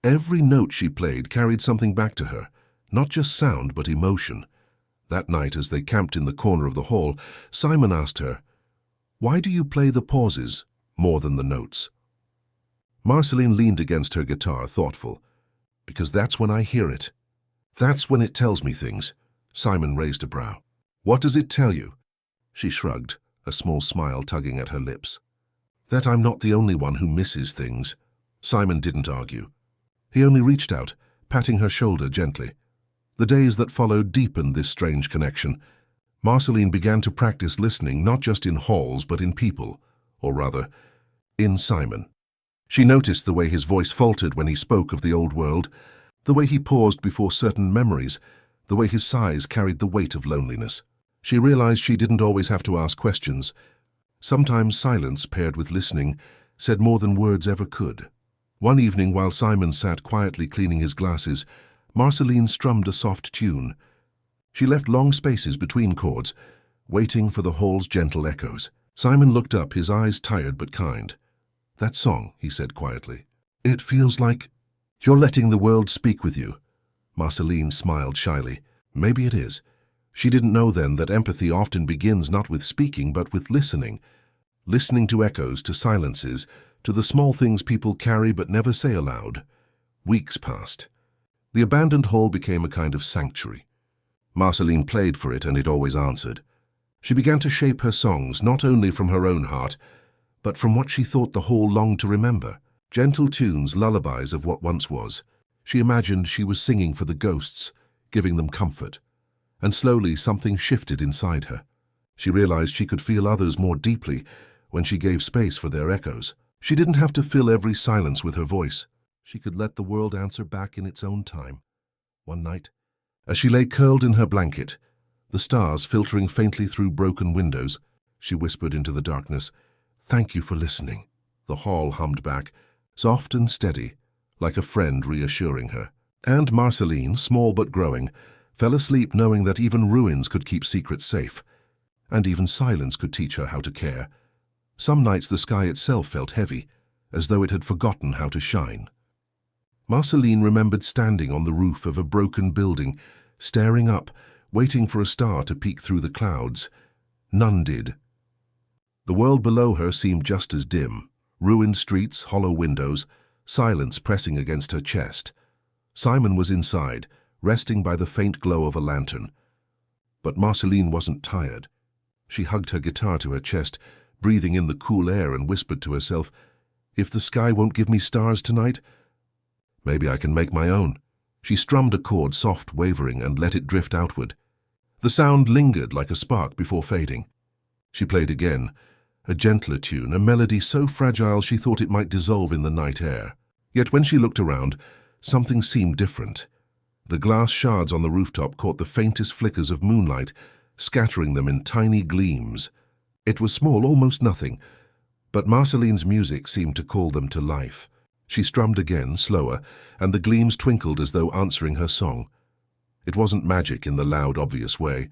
Every note she played carried something back to her, not just sound, but emotion. That night, as they camped in the corner of the hall, Simon asked her, "Why do you play the pauses more than the notes?" Marceline leaned against her guitar, thoughtful. "Because that's when I hear it. That's when it tells me things." Simon raised a brow. "What does it tell you?" She shrugged, a small smile tugging at her lips. "That I'm not the only one who misses things." Simon didn't argue. He only reached out, patting her shoulder gently. The days that followed deepened this strange connection. Marceline began to practice listening not just in halls but in people, or rather, in Simon. She noticed the way his voice faltered when he spoke of the old world, the way he paused before certain memories, the way his sighs carried the weight of loneliness. She realized she didn't always have to ask questions. Sometimes silence, paired with listening, said more than words ever could. One evening, while Simon sat quietly cleaning his glasses, Marceline strummed a soft tune. She left long spaces between chords, waiting for the hall's gentle echoes. Simon looked up, his eyes tired but kind. "That song," he said quietly. "It feels like you're letting the world speak with you." Marceline smiled shyly. Maybe it is. She didn't know then that empathy often begins not with speaking but with listening. Listening to echoes, to silences, to the small things people carry but never say aloud. Weeks passed. The abandoned hall became a kind of sanctuary. Marceline played for it and it always answered. She began to shape her songs not only from her own heart, but from what she thought the hall longed to remember. Gentle tunes, lullabies of what once was. She imagined she was singing for the ghosts, giving them comfort. And slowly something shifted inside her. She realized she could feel others more deeply when she gave space for their echoes. She didn't have to fill every silence with her voice. She could let the world answer back in its own time. One night, as she lay curled in her blanket, the stars filtering faintly through broken windows, she whispered into the darkness, "Thank you for listening." The hall hummed back, soft and steady, like a friend reassuring her. And Marceline, small but growing, fell asleep knowing that even ruins could keep secrets safe, and even silence could teach her how to care. Some nights the sky itself felt heavy, as though it had forgotten how to shine. Marceline remembered standing on the roof of a broken building, staring up, waiting for a star to peek through the clouds. None did. The world below her seemed just as dim, ruined streets, hollow windows, silence pressing against her chest. Simon was inside, resting by the faint glow of a lantern. But Marceline wasn't tired. She hugged her guitar to her chest, breathing in the cool air, and whispered to herself, "If the sky won't give me stars tonight, maybe I can make my own." She strummed a chord, soft, wavering, and let it drift outward. The sound lingered like a spark before fading. She played again, a gentler tune, a melody so fragile she thought it might dissolve in the night air. Yet when she looked around, something seemed different. The glass shards on the rooftop caught the faintest flickers of moonlight, scattering them in tiny gleams. It was small, almost nothing, but Marceline's music seemed to call them to life. She strummed again, slower, and the gleams twinkled as though answering her song. It wasn't magic in the loud, obvious way.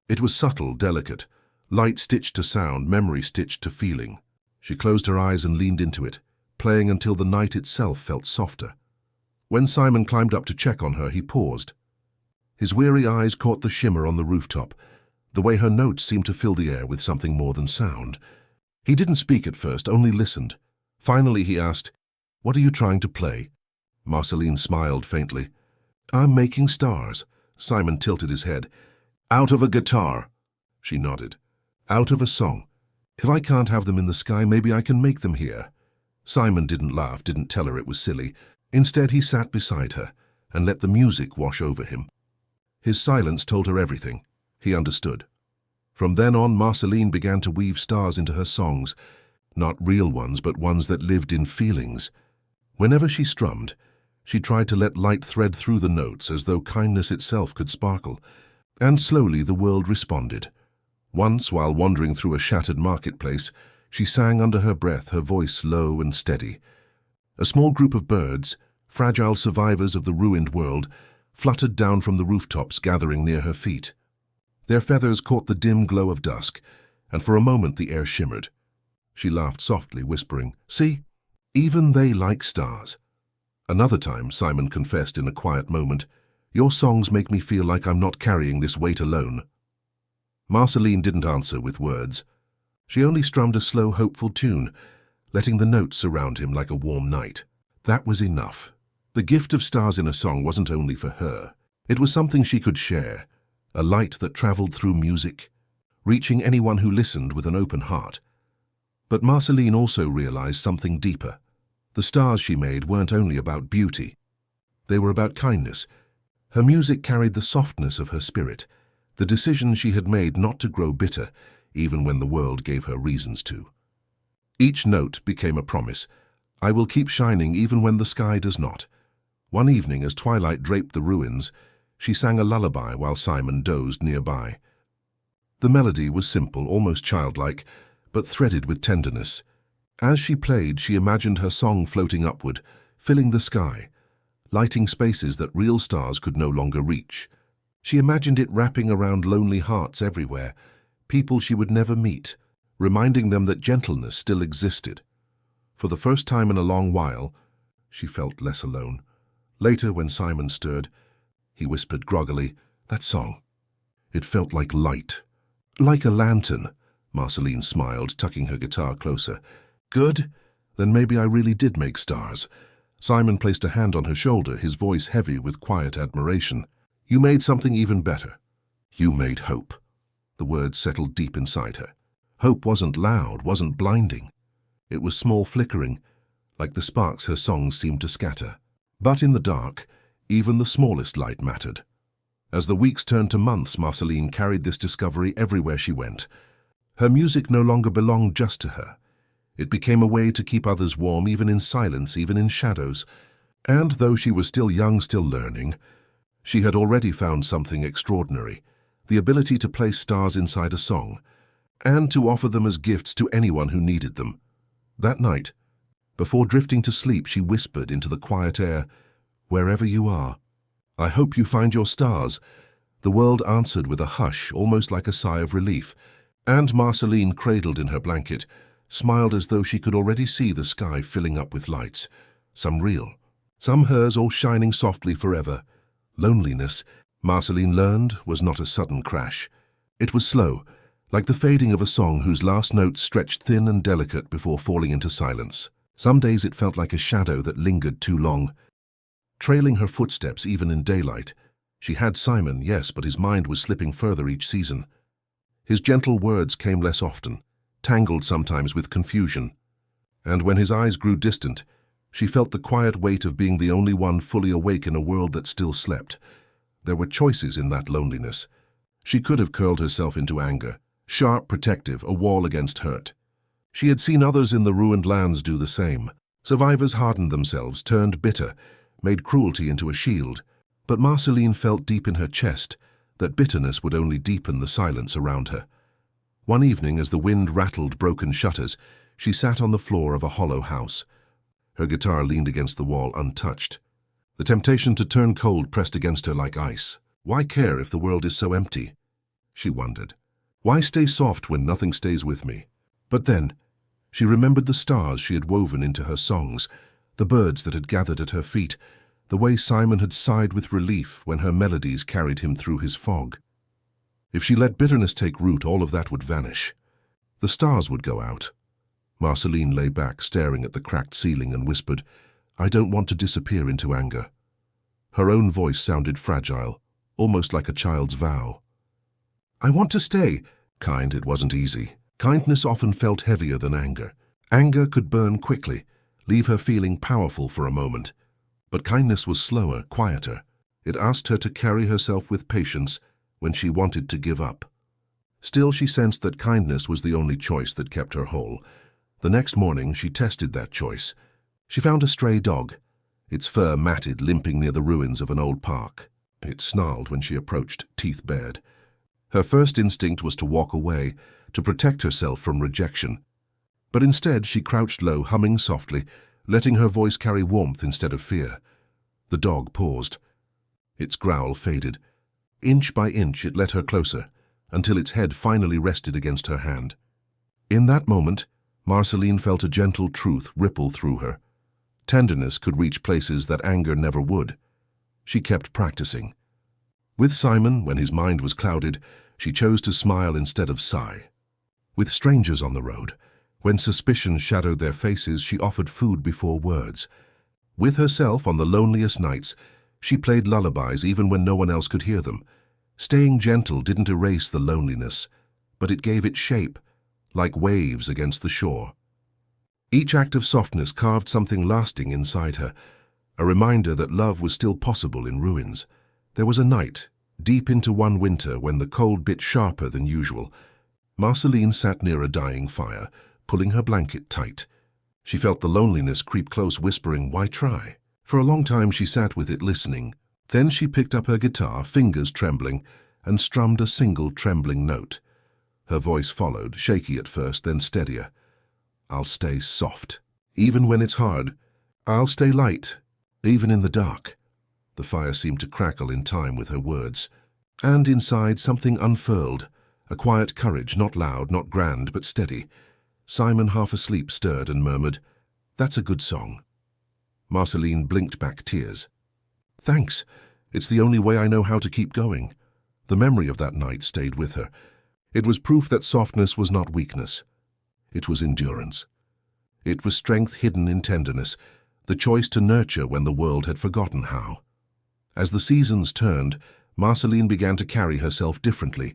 It was subtle, delicate, light stitched to sound, memory stitched to feeling. She closed her eyes and leaned into it, playing until the night itself felt softer. When Simon climbed up to check on her, he paused. His weary eyes caught the shimmer on the rooftop, the way her notes seemed to fill the air with something more than sound. He didn't speak at first, only listened. Finally he asked, "What are you trying to play?" Marceline smiled faintly. "I'm making stars." Simon tilted his head. "Out of a guitar?" She nodded. "Out of a song. If I can't have them in the sky, maybe I can make them here." Simon didn't laugh, didn't tell her it was silly. Instead, he sat beside her and let the music wash over him. His silence told her everything. He understood. From then on, Marceline began to weave stars into her songs, not real ones, but ones that lived in feelings. Whenever she strummed, she tried to let light thread through the notes as though kindness itself could sparkle, and slowly the world responded. Once, while wandering through a shattered marketplace, she sang under her breath, her voice low and steady. A small group of birds, fragile survivors of the ruined world, fluttered down from the rooftops, gathering near her feet. Their feathers caught the dim glow of dusk, and for a moment the air shimmered. She laughed softly, whispering, "See, even they like stars." Another time, Simon confessed in a quiet moment, "Your songs make me feel like I'm not carrying this weight alone." Marceline didn't answer with words. She only strummed a slow, hopeful tune, letting the notes surround him like a warm night. That was enough. The gift of stars in a song wasn't only for her. It was something she could share, a light that traveled through music, reaching anyone who listened with an open heart. But Marceline also realized something deeper. The stars she made weren't only about beauty. They were about kindness. Her music carried the softness of her spirit, the decision she had made not to grow bitter, even when the world gave her reasons to. Each note became a promise. I will keep shining even when the sky does not. One evening, as twilight draped the ruins, she sang a lullaby while Simon dozed nearby. The melody was simple, almost childlike, but threaded with tenderness. As she played, she imagined her song floating upward, filling the sky, lighting spaces that real stars could no longer reach. She imagined it wrapping around lonely hearts everywhere, people she would never meet, reminding them that gentleness still existed. For the first time in a long while, she felt less alone. Later, when Simon stirred, he whispered groggily, "That song. It felt like light." "Like a lantern," Marceline smiled, tucking her guitar closer. "Good? Then maybe I really did make stars." Simon placed a hand on her shoulder, his voice heavy with quiet admiration. "You made something even better. You made hope." The words settled deep inside her. Hope wasn't loud, wasn't blinding. It was small, flickering, like the sparks her songs seemed to scatter. But in the dark, even the smallest light mattered. As the weeks turned to months, Marceline carried this discovery everywhere she went. Her music no longer belonged just to her. It became a way to keep others warm, even in silence, even in shadows. And though she was still young, still learning, she had already found something extraordinary, the ability to place stars inside a song, and to offer them as gifts to anyone who needed them. That night, before drifting to sleep, she whispered into the quiet air, "Wherever you are, I hope you find your stars." The world answered with a hush, almost like a sigh of relief, and Marceline, cradled in her blanket, smiled as though she could already see the sky filling up with lights, some real, some hers, all shining softly forever. Loneliness, Marceline learned, was not a sudden crash. It was slow, like the fading of a song whose last notes stretched thin and delicate before falling into silence. Some days it felt like a shadow that lingered too long, trailing her footsteps even in daylight. She had Simon, yes, but his mind was slipping further each season. His gentle words came less often, tangled sometimes with confusion. And when his eyes grew distant, She felt the quiet weight of being the only one fully awake in a world that still slept. There were choices in that loneliness. She could have curled herself into anger, sharp, protective, a wall against hurt. She had seen others in the ruined lands do the same. Survivors hardened themselves, turned bitter, made cruelty into a shield. But Marceline felt deep in her chest that bitterness would only deepen the silence around her. One evening, as the wind rattled broken shutters, she sat on the floor of a hollow house. Her guitar leaned against the wall untouched. The temptation to turn cold pressed against her like ice. Why care if the world is so empty? She wondered. Why stay soft when nothing stays with me? But then, she remembered the stars she had woven into her songs, the birds that had gathered at her feet, the way Simon had sighed with relief when her melodies carried him through his fog. If she let bitterness take root, all of that would vanish. The stars would go out. Marceline lay back, staring at the cracked ceiling, and whispered, "I don't want to disappear into anger." Her own voice sounded fragile, almost like a child's vow. "I want to stay." Kind, it wasn't easy. Kindness often felt heavier than anger. Anger could burn quickly, leave her feeling powerful for a moment. But kindness was slower, quieter. It asked her to carry herself with patience when she wanted to give up. Still, she sensed that kindness was the only choice that kept her whole. The next morning, she tested that choice. She found a stray dog, its fur matted, limping near the ruins of an old park. It snarled when she approached, teeth bared. Her first instinct was to walk away, to protect herself from rejection. But instead, she crouched low, humming softly, letting her voice carry warmth instead of fear. The dog paused. Its growl faded. Inch by inch, it led her closer, until its head finally rested against her hand. In that moment, Marceline felt a gentle truth ripple through her. Tenderness could reach places that anger never would. She kept practicing. With Simon, when his mind was clouded, she chose to smile instead of sigh. With strangers on the road, when suspicion shadowed their faces, she offered food before words. With herself, on the loneliest nights, she played lullabies even when no one else could hear them. Staying gentle didn't erase the loneliness, but it gave it shape, like waves against the shore. Each act of softness carved something lasting inside her, a reminder that love was still possible in ruins. There was a night, deep into one winter, when the cold bit sharper than usual. Marceline sat near a dying fire, pulling her blanket tight. She felt the loneliness creep close, whispering, "Why try?" For a long time she sat with it, listening. Then she picked up her guitar, fingers trembling, and strummed a single trembling note. Her voice followed, shaky at first, then steadier. "I'll stay soft, even when it's hard. I'll stay light, even in the dark." The fire seemed to crackle in time with her words. And inside, something unfurled, a quiet courage, not loud, not grand, but steady. Simon, half asleep, stirred and murmured, "That's a good song." Marceline blinked back tears. "Thanks. It's the only way I know how to keep going." The memory of that night stayed with her. It was proof that softness was not weakness. It was endurance. It was strength hidden in tenderness, the choice to nurture when the world had forgotten how. As the seasons turned, Marceline began to carry herself differently.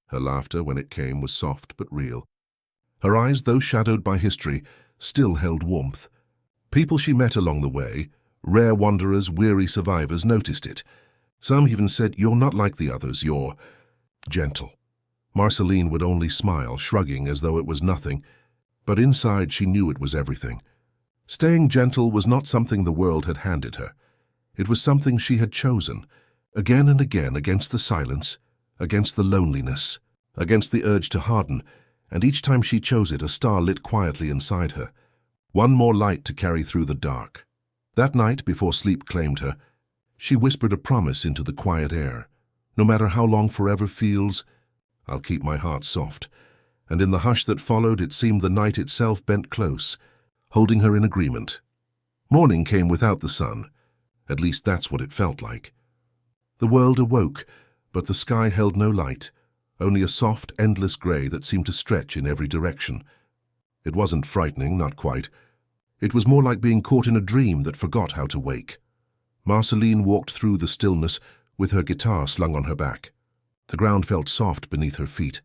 Her laughter, when it came, was soft but real. Her eyes, though shadowed by history, still held warmth. People she met along the way, rare wanderers, weary survivors, noticed it. Some even said, "You're not like the others, you're gentle." Marceline would only smile, shrugging as though it was nothing, but inside she knew it was everything. Staying gentle was not something the world had handed her. It was something she had chosen, again and again, against the silence, against the loneliness, against the urge to harden, and each time she chose it, a star lit quietly inside her. One more light to carry through the dark. That night, before sleep claimed her, she whispered a promise into the quiet air. "No matter how long forever feels, I'll keep my heart soft." And in the hush that followed, it seemed the night itself bent close, holding her in agreement. Morning came without the sun. At least that's what it felt like. The world awoke, but the sky held no light, only a soft, endless grey that seemed to stretch in every direction. It wasn't frightening, not quite. It was more like being caught in a dream that forgot how to wake. Marceline walked through the stillness with her guitar slung on her back. The ground felt soft beneath her feet,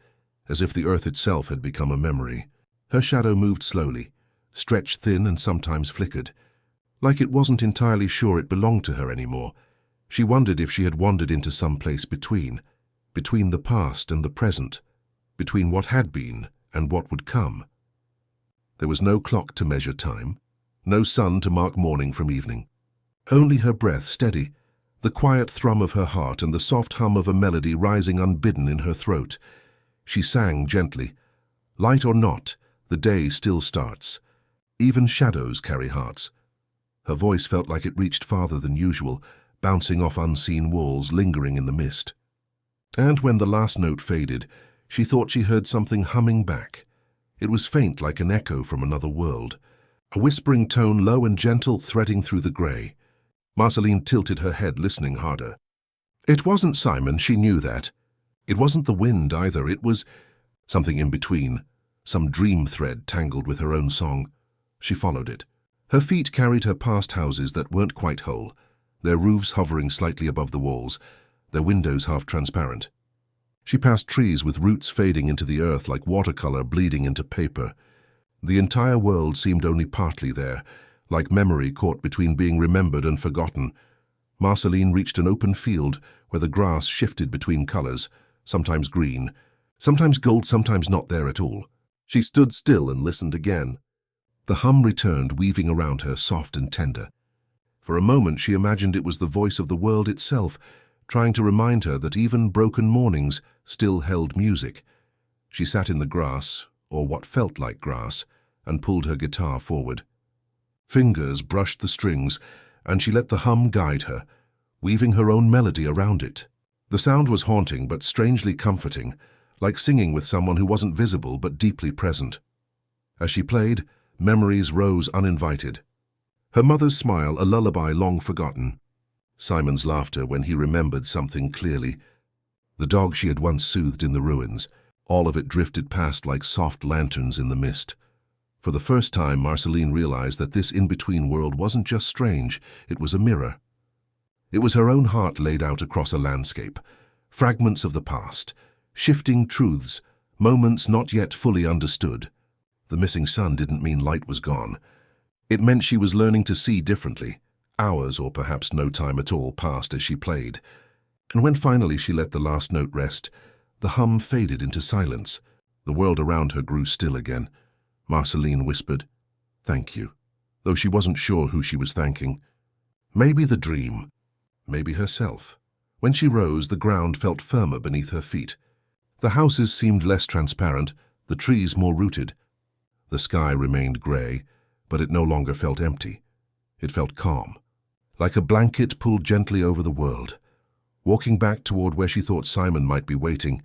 as if the earth itself had become a memory. Her shadow moved slowly, stretched thin and sometimes flickered. like it wasn't entirely sure it belonged to her anymore. She wondered if she had wandered into some place between the past and the present, between what had been and what would come. There was no clock to measure time, no sun to mark morning from evening. Only her breath steady, the quiet thrum of her heart and the soft hum of a melody rising unbidden in her throat. She sang gently. Light or not, the day still starts. Even shadows carry hearts. Her voice felt like it reached farther than usual, bouncing off unseen walls, lingering in the mist. And when the last note faded, she thought she heard something humming back. It was faint like an echo from another world, a whispering tone low and gentle threading through the grey. Marceline tilted her head, listening harder. It wasn't Simon, she knew that. It wasn't the wind either, it was something in between, some dream thread tangled with her own song. She followed it. Her feet carried her past houses that weren't quite whole, their roofs hovering slightly above the walls, their windows half transparent. She passed trees with roots fading into the earth like watercolor bleeding into paper. The entire world seemed only partly there, like memory caught between being remembered and forgotten. Marceline reached an open field where the grass shifted between colors, sometimes green, sometimes gold, sometimes not there at all. She stood still and listened again. The hum returned, weaving around her, soft and tender. For a moment she imagined it was the voice of the world itself, trying to remind her that even broken mornings still held music. She sat in the grass, or what felt like grass, and pulled her guitar forward. Fingers brushed the strings, and she let the hum guide her, weaving her own melody around it. The sound was haunting but strangely comforting, like singing with someone who wasn't visible but deeply present. As she played, memories rose uninvited. Her mother's smile, a lullaby long forgotten. Simon's laughter when he remembered something clearly. The dog she had once soothed in the ruins, all of it drifted past like soft lanterns in the mist. For the first time, Marceline realized that this in-between world wasn't just strange, it was a mirror. It was her own heart laid out across a landscape, fragments of the past, shifting truths, moments not yet fully understood. The missing sun didn't mean light was gone. It meant she was learning to see differently. Hours, or perhaps no time at all, passed as she played. And when finally she let the last note rest, the hum faded into silence. The world around her grew still again. Marceline whispered, "Thank you," though she wasn't sure who she was thanking. Maybe the dream, maybe herself. When she rose, the ground felt firmer beneath her feet. The houses seemed less transparent, the trees more rooted. The sky remained grey, but it no longer felt empty. It felt calm, like a blanket pulled gently over the world. Walking back toward where she thought Simon might be waiting,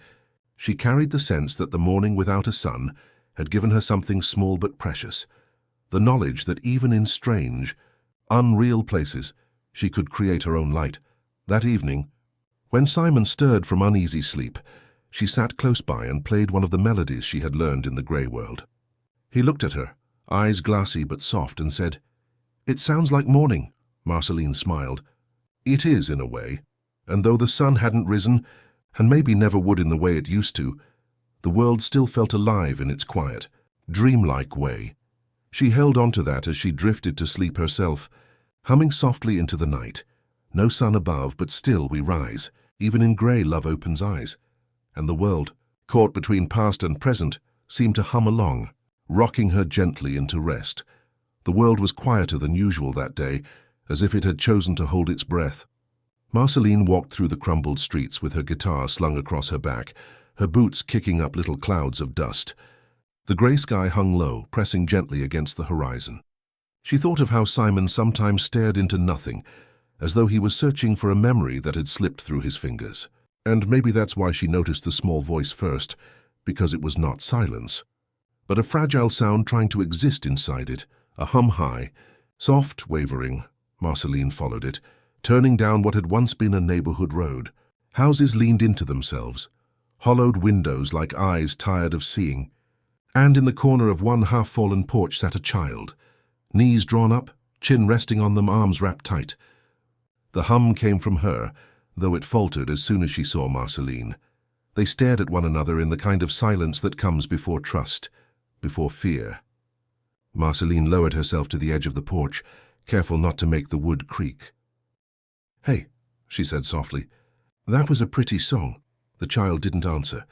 she carried the sense that the morning without a sun had given her something small but precious, the knowledge that even in strange, unreal places, she could create her own light. That evening, when Simon stirred from uneasy sleep, she sat close by and played one of the melodies she had learned in the grey world. He looked at her, eyes glassy but soft, and said, "It sounds like morning." Marceline smiled. "It is, in a way. And though the sun hadn't risen, and maybe never would in the way it used to, the world still felt alive in its quiet, dreamlike way." She held on to that as she drifted to sleep herself, humming softly into the night. No sun above, but still we rise. Even in grey, love opens eyes. And the world, caught between past and present, seemed to hum along, rocking her gently into rest. The world was quieter than usual that day, as if it had chosen to hold its breath. Marceline walked through the crumbled streets with her guitar slung across her back, her boots kicking up little clouds of dust. The grey sky hung low, pressing gently against the horizon. She thought of how Simon sometimes stared into nothing, as though he was searching for a memory that had slipped through his fingers. And maybe that's why she noticed the small voice first, because it was not silence, but a fragile sound trying to exist inside it, a hum high, soft, wavering. Marceline followed it, turning down what had once been a neighborhood road. Houses leaned into themselves, hollowed windows like eyes tired of seeing. And in the corner of one half-fallen porch sat a child, knees drawn up, chin resting on them, arms wrapped tight. The hum came from her, though it faltered as soon as she saw Marceline. They stared at one another in the kind of silence that comes before trust, before fear. Marceline lowered herself to the edge of the porch, careful not to make the wood creak. "Hey," she said softly. "That was a pretty song." The child didn't answer,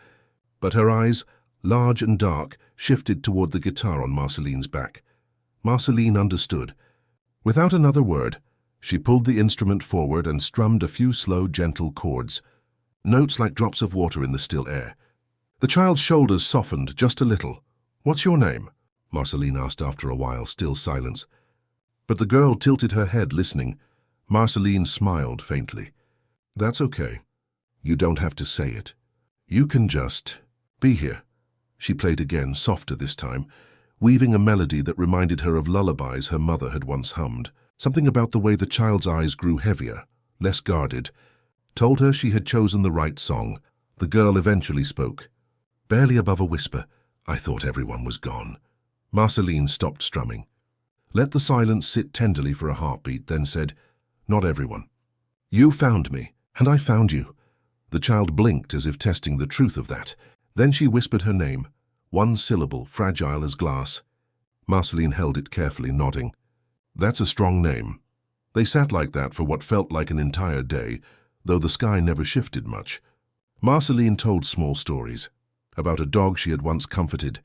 but her eyes, large and dark, shifted toward the guitar on Marceline's back. Marceline understood. Without another word, she pulled the instrument forward and strummed a few slow, gentle chords, notes like drops of water in the still air. The child's shoulders softened just a little. "What's your name?" Marceline asked after a while, still silence. But the girl tilted her head, listening. Marceline smiled faintly. "That's okay. You don't have to say it. You can just be here." She played again, softer this time, weaving a melody that reminded her of lullabies her mother had once hummed. Something about the way the child's eyes grew heavier, less guarded, told her she had chosen the right song. The girl eventually spoke, barely above a whisper. "I thought everyone was gone." Marceline stopped strumming, let the silence sit tenderly for a heartbeat, then said, "Not everyone. You found me, and I found you." The child blinked as if testing the truth of that. Then she whispered her name, one syllable, fragile as glass. Marceline held it carefully, nodding. "That's a strong name." They sat like that for what felt like an entire day, though the sky never shifted much. Marceline told small stories, about a dog she had once comforted,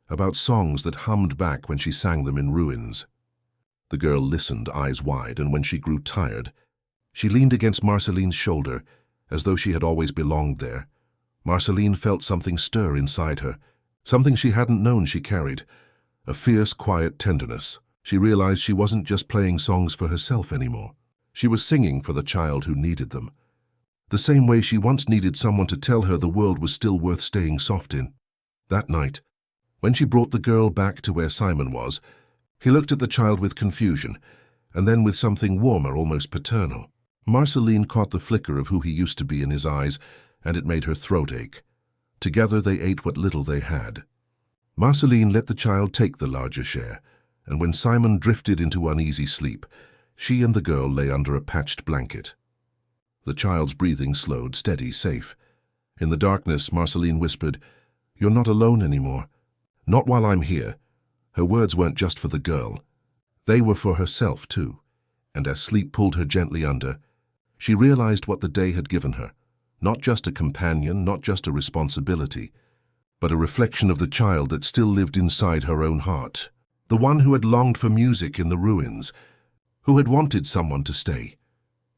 about songs that hummed back when she sang them in ruins. The girl listened, eyes wide, and when she grew tired, she leaned against Marceline's shoulder, as though she had always belonged there. Marceline felt something stir inside her, something she hadn't known she carried, a fierce, quiet tenderness. She realized she wasn't just playing songs for herself anymore. She was singing for the child who needed them, the same way she once needed someone to tell her the world was still worth staying soft in. That night, when she brought the girl back to where Simon was, he looked at the child with confusion, and then with something warmer, almost paternal. Marceline caught the flicker of who he used to be in his eyes, and it made her throat ache. Together they ate what little they had. Marceline let the child take the larger share, and when Simon drifted into uneasy sleep, she and the girl lay under a patched blanket. The child's breathing slowed, steady, safe. In the darkness, Marceline whispered, "You're not alone anymore. Not while I'm here." Her words weren't just for the girl. They were for herself, too. And as sleep pulled her gently under, she realized what the day had given her. Not just a companion, not just a responsibility, but a reflection of the child that still lived inside her own heart. The one who had longed for music in the ruins, who had wanted someone to stay.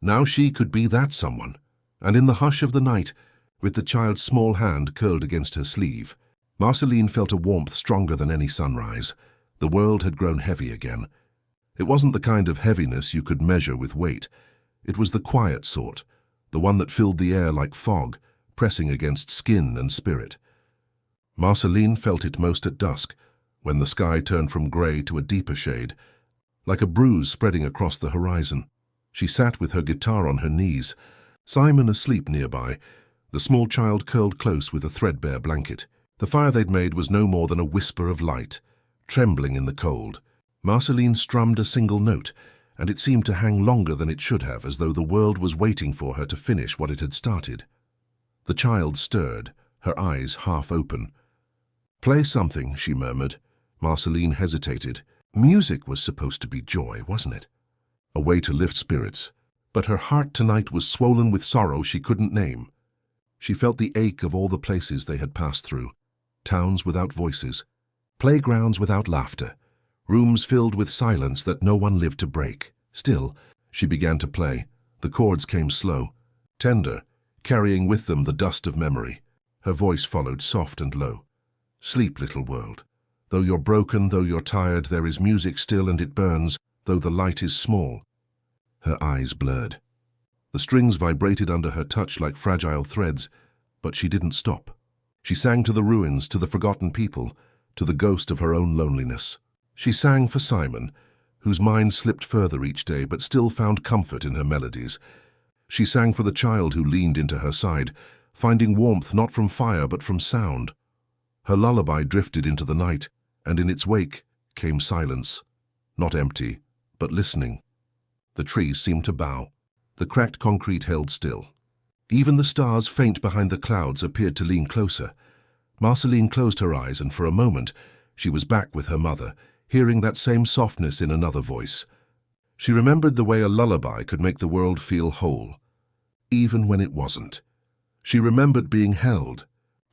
Now she could be that someone. And in the hush of the night, with the child's small hand curled against her sleeve, Marceline felt a warmth stronger than any sunrise. The world had grown heavy again. It wasn't the kind of heaviness you could measure with weight. It was the quiet sort, the one that filled the air like fog, pressing against skin and spirit. Marceline felt it most at dusk, when the sky turned from grey to a deeper shade, like a bruise spreading across the horizon. She sat with her guitar on her knees, Simon asleep nearby, the small child curled close with a threadbare blanket. The fire they'd made was no more than a whisper of light, trembling in the cold. Marceline strummed a single note, and it seemed to hang longer than it should have, as though the world was waiting for her to finish what it had started. The child stirred, her eyes half open. "Play something," she murmured. Marceline hesitated. Music was supposed to be joy, wasn't it? A way to lift spirits. But her heart tonight was swollen with sorrow she couldn't name. She felt the ache of all the places they had passed through. Towns without voices, playgrounds without laughter, rooms filled with silence that no one lived to break. Still, she began to play. The chords came slow, tender, carrying with them the dust of memory. Her voice followed, soft and low. "Sleep, little world. Though you're broken, though you're tired, there is music still and it burns, though the light is small." Her eyes blurred. The strings vibrated under her touch like fragile threads, but she didn't stop. She sang to the ruins, to the forgotten people, to the ghost of her own loneliness. She sang for Simon, whose mind slipped further each day but still found comfort in her melodies. She sang for the child who leaned into her side, finding warmth not from fire but from sound. Her lullaby drifted into the night, and in its wake came silence, not empty, but listening. The trees seemed to bow. The cracked concrete held still. Even the stars, faint behind the clouds, appeared to lean closer. Marceline closed her eyes, and for a moment she was back with her mother, hearing that same softness in another voice. She remembered the way a lullaby could make the world feel whole, even when it wasn't. She remembered being held,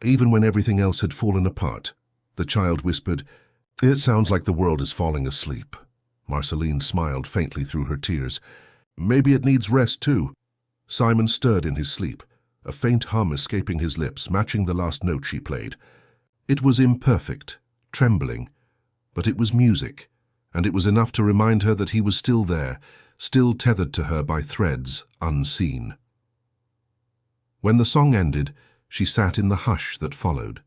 even when everything else had fallen apart. The child whispered, "It sounds like the world is falling asleep." Marceline smiled faintly through her tears. "Maybe it needs rest too." Simon stirred in his sleep, a faint hum escaping his lips, matching the last note she played. It was imperfect, trembling, but it was music, and it was enough to remind her that he was still there, still tethered to her by threads unseen. When the song ended, she sat in the hush that followed.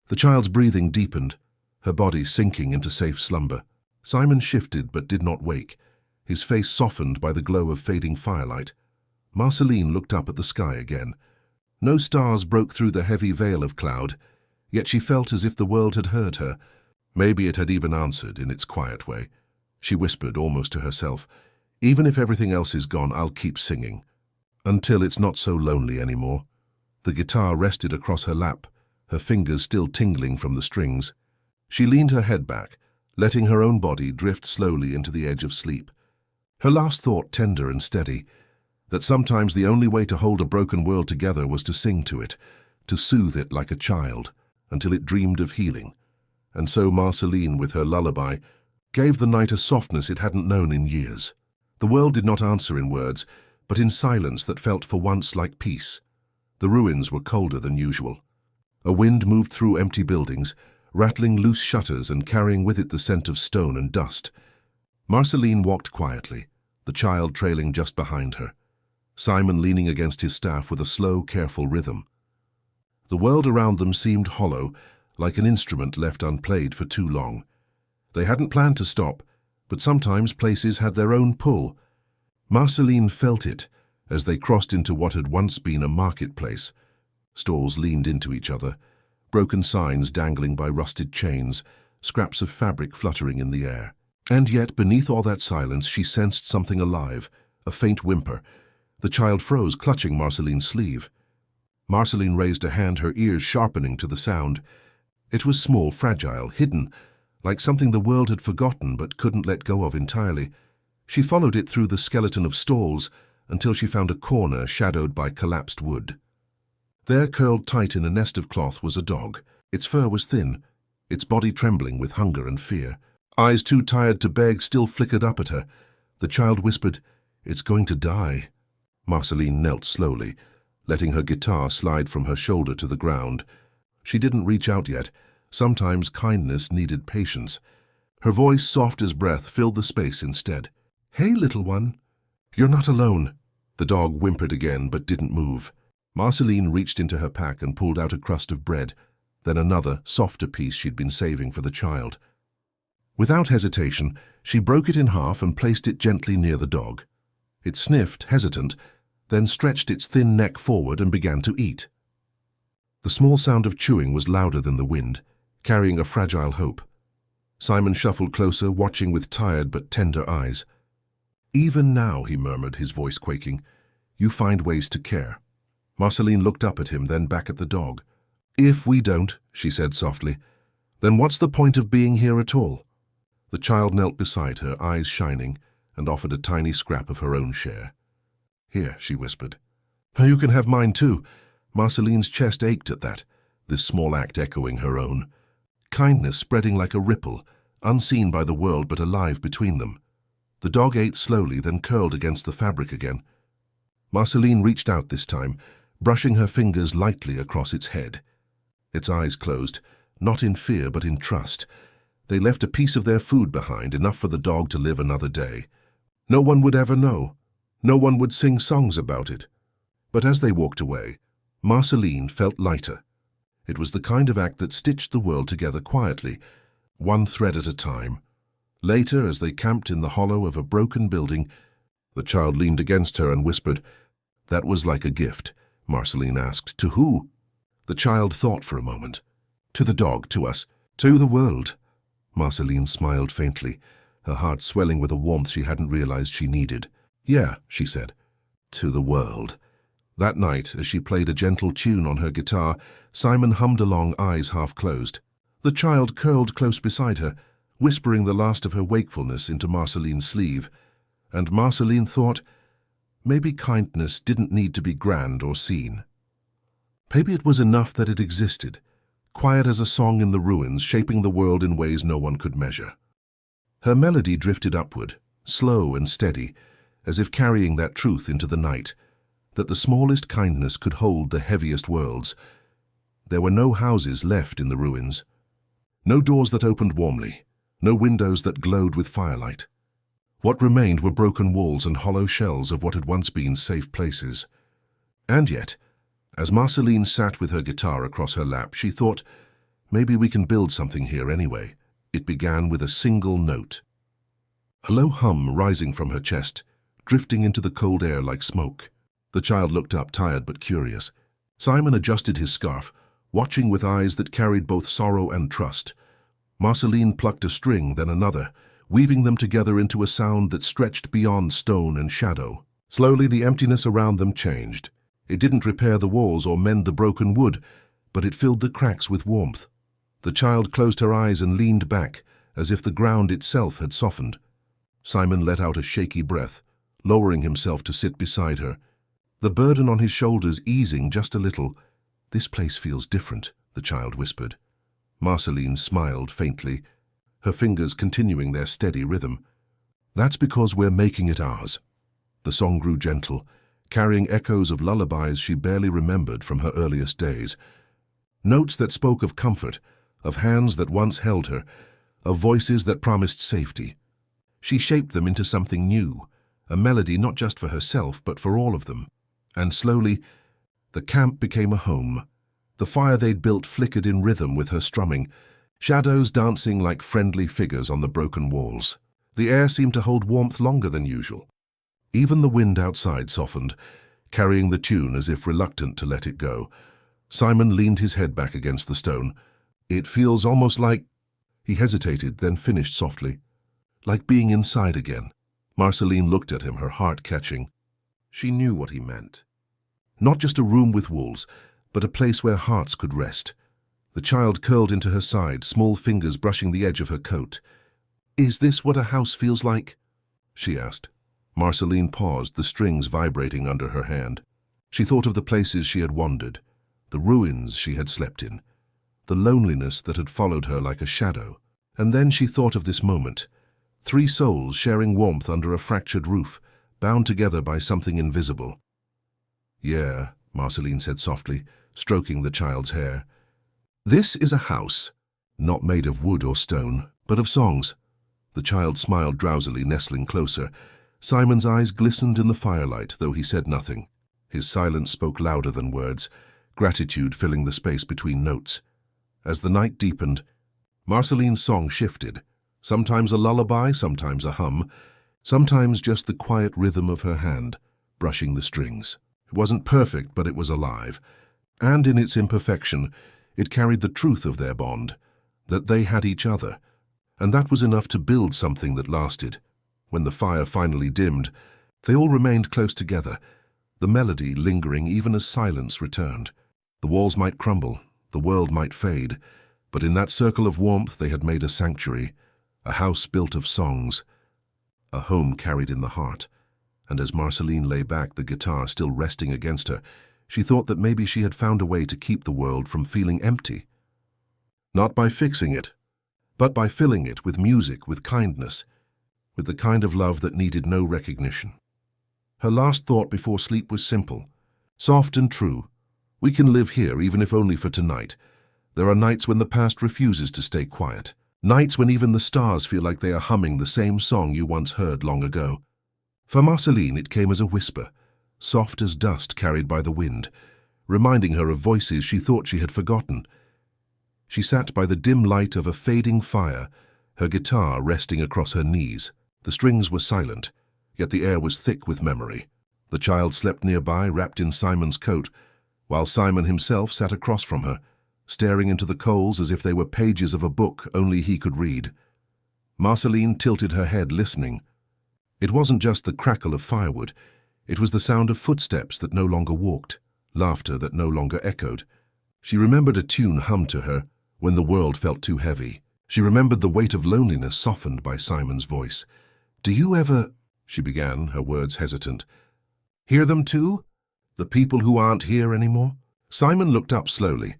The child's breathing deepened, her body sinking into safe slumber. Simon shifted but did not wake, his face softened by the glow of fading firelight. Marceline looked up at the sky again. No stars broke through the heavy veil of cloud, yet she felt as if the world had heard her. Maybe it had even answered in its quiet way. She whispered almost to herself, "Even if everything else is gone, I'll keep singing. Until it's not so lonely anymore." The guitar rested across her lap, her fingers still tingling from the strings. She leaned her head back, letting her own body drift slowly into the edge of sleep. Her last thought tender and steady, that sometimes the only way to hold a broken world together was to sing to it, to soothe it like a child, until it dreamed of healing. And so Marceline, with her lullaby, gave the night a softness it hadn't known in years. The world did not answer in words, but in silence that felt for once like peace. The ruins were colder than usual. A wind moved through empty buildings, rattling loose shutters and carrying with it the scent of stone and dust. Marceline walked quietly, the child trailing just behind her, Simon leaning against his staff with a slow, careful rhythm. The world around them seemed hollow, like an instrument left unplayed for too long. They hadn't planned to stop, but sometimes places had their own pull. Marceline felt it as they crossed into what had once been a marketplace. Stalls leaned into each other, broken signs dangling by rusted chains, scraps of fabric fluttering in the air. And yet, beneath all that silence, she sensed something alive, a faint whimper. The child froze, clutching Marceline's sleeve. Marceline raised a hand, her ears sharpening to the sound. It was small, fragile, hidden, like something the world had forgotten but couldn't let go of entirely. She followed it through the skeleton of stalls until she found a corner shadowed by collapsed wood. There, curled tight in a nest of cloth, was a dog. Its fur was thin, its body trembling with hunger and fear. Eyes too tired to beg still flickered up at her. The child whispered, "It's going to die." Marceline knelt slowly, letting her guitar slide from her shoulder to the ground. She didn't reach out yet. Sometimes kindness needed patience. Her voice, soft as breath, filled the space instead. "Hey, little one. You're not alone." The dog whimpered again but didn't move. Marceline reached into her pack and pulled out a crust of bread, then another, softer piece she'd been saving for the child. Without hesitation, she broke it in half and placed it gently near the dog. It sniffed, hesitant, then stretched its thin neck forward and began to eat. The small sound of chewing was louder than the wind, carrying a fragile hope. Simon shuffled closer, watching with tired but tender eyes. "Even now," he murmured, his voice quaking, "you find ways to care." Marceline looked up at him, then back at the dog. "If we don't," she said softly, "then what's the point of being here at all?" The child knelt beside her, eyes shining, and offered a tiny scrap of her own share. "Here," she whispered. "You can have mine too." Marceline's chest ached at that, this small act echoing her own. Kindness spreading like a ripple, unseen by the world but alive between them. The dog ate slowly, then curled against the fabric again. Marceline reached out this time, brushing her fingers lightly across its head. Its eyes closed, not in fear but in trust. They left a piece of their food behind, enough for the dog to live another day. No one would ever know. No one would sing songs about it. But as they walked away, Marceline felt lighter. It was the kind of act that stitched the world together quietly, one thread at a time. Later, as they camped in the hollow of a broken building, the child leaned against her and whispered, "That was like a gift." Marceline asked, "To who?" The child thought for a moment. "To the dog, to us, to the world." Marceline smiled faintly, her heart swelling with a warmth she hadn't realized she needed. "Yeah," she said, "to the world." That night, as she played a gentle tune on her guitar, Simon hummed along, eyes half closed. The child curled close beside her, whispering the last of her wakefulness into Marceline's sleeve. And Marceline thought, maybe kindness didn't need to be grand or seen. Maybe it was enough that it existed, quiet as a song in the ruins, shaping the world in ways no one could measure. Her melody drifted upward, slow and steady, as if carrying that truth into the night, that the smallest kindness could hold the heaviest worlds. There were no houses left in the ruins, no doors that opened warmly, no windows that glowed with firelight. What remained were broken walls and hollow shells of what had once been safe places. And yet, as Marceline sat with her guitar across her lap, she thought, maybe we can build something here anyway. It began with a single note. A low hum rising from her chest, drifting into the cold air like smoke. The child looked up, tired but curious. Simon adjusted his scarf, watching with eyes that carried both sorrow and trust. Marceline plucked a string, then another, weaving them together into a sound that stretched beyond stone and shadow. Slowly, the emptiness around them changed. It didn't repair the walls or mend the broken wood, but it filled the cracks with warmth. The child closed her eyes and leaned back, as if the ground itself had softened. Simon let out a shaky breath, lowering himself to sit beside her, the burden on his shoulders easing just a little. "This place feels different," the child whispered. Marceline smiled faintly, her fingers continuing their steady rhythm. "That's because we're making it ours." The song grew gentle, carrying echoes of lullabies she barely remembered from her earliest days. Notes that spoke of comfort, of hands that once held her, of voices that promised safety. She shaped them into something new, a melody not just for herself but for all of them. And slowly, the camp became a home. The fire they'd built flickered in rhythm with her strumming, shadows dancing like friendly figures on the broken walls. The air seemed to hold warmth longer than usual. Even the wind outside softened, carrying the tune as if reluctant to let it go. Simon leaned his head back against the stone. "It feels almost like—" He hesitated, then finished softly. "Like being inside again." Marceline looked at him, her heart catching. She knew what he meant. Not just a room with walls, but a place where hearts could rest. The child curled into her side, small fingers brushing the edge of her coat. "Is this what a house feels like?" she asked. Marceline paused, the strings vibrating under her hand. She thought of the places she had wandered, the ruins she had slept in, the loneliness that had followed her like a shadow. And then she thought of this moment, 3 souls sharing warmth under a fractured roof, bound together by something invisible. "Yeah," Marceline said softly, stroking the child's hair. "This is a house, not made of wood or stone, but of songs." The child smiled drowsily, nestling closer. Simon's eyes glistened in the firelight, though he said nothing. His silence spoke louder than words, gratitude filling the space between notes. As the night deepened, Marceline's song shifted, sometimes a lullaby, sometimes a hum, sometimes just the quiet rhythm of her hand, brushing the strings. It wasn't perfect, but it was alive, and in its imperfection, it carried the truth of their bond, that they had each other, and that was enough to build something that lasted. When the fire finally dimmed, they all remained close together, the melody lingering even as silence returned. The walls might crumble, the world might fade, but in that circle of warmth they had made a sanctuary, a house built of songs, a home carried in the heart. And as Marceline lay back, the guitar still resting against her, she thought that maybe she had found a way to keep the world from feeling empty. Not by fixing it, but by filling it with music, with kindness, with the kind of love that needed no recognition. Her last thought before sleep was simple, soft and true. We can live here, even if only for tonight. There are nights when the past refuses to stay quiet, nights when even the stars feel like they are humming the same song you once heard long ago. For Marceline, it came as a whisper, soft as dust carried by the wind, reminding her of voices she thought she had forgotten. She sat by the dim light of a fading fire, her guitar resting across her knees. The strings were silent, yet the air was thick with memory. The child slept nearby, wrapped in Simon's coat, while Simon himself sat across from her, staring into the coals as if they were pages of a book only he could read. Marceline tilted her head, listening. It wasn't just the crackle of firewood, it was the sound of footsteps that no longer walked, laughter that no longer echoed. She remembered a tune hummed to her when the world felt too heavy. She remembered the weight of loneliness softened by Simon's voice. "Do you ever—" she began, her words hesitant. Hear them too? The people who aren't here anymore? Simon looked up slowly.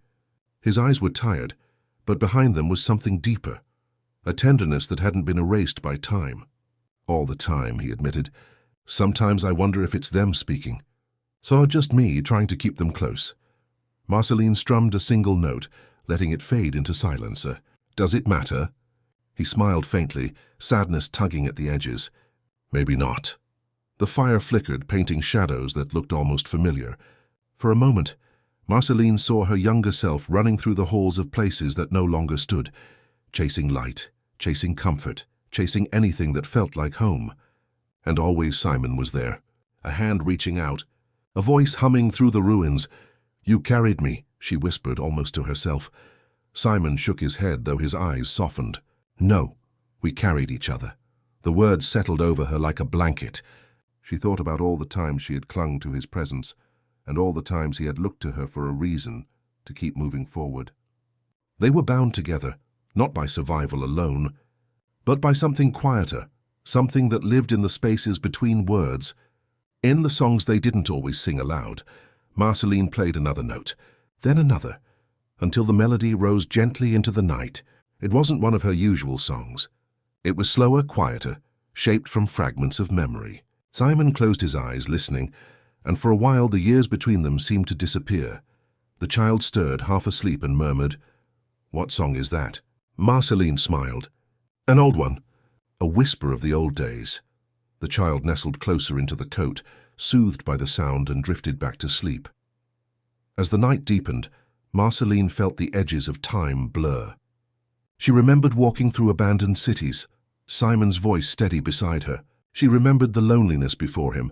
His eyes were tired, but behind them was something deeper, a tenderness that hadn't been erased by time. All the time, he admitted. Sometimes I wonder if it's them speaking. So just me trying to keep them close. Marceline strummed a single note, letting it fade into silence. Does it matter? He smiled faintly, sadness tugging at the edges. Maybe not. The fire flickered, painting shadows that looked almost familiar. For a moment, Marceline saw her younger self running through the halls of places that no longer stood, chasing light, chasing comfort, chasing anything that felt like home. And always Simon was there, a hand reaching out, a voice humming through the ruins. You carried me, she whispered almost to herself. Simon shook his head, though his eyes softened. No, we carried each other. The words settled over her like a blanket. She thought about all the times she had clung to his presence, and all the times he had looked to her for a reason to keep moving forward. They were bound together, not by survival alone, but by something quieter, something that lived in the spaces between words. In the songs they didn't always sing aloud, Marceline played another note, then another, until the melody rose gently into the night. It wasn't one of her usual songs. It was slower, quieter, shaped from fragments of memory. Simon closed his eyes, listening, and for a while the years between them seemed to disappear. The child stirred, half asleep, and murmured, "What song is that?" Marceline smiled. "An old one, a whisper of the old days." The child nestled closer into the coat, soothed by the sound, and drifted back to sleep. As the night deepened, Marceline felt the edges of time blur. She remembered walking through abandoned cities, Simon's voice steady beside her. She remembered the loneliness before him,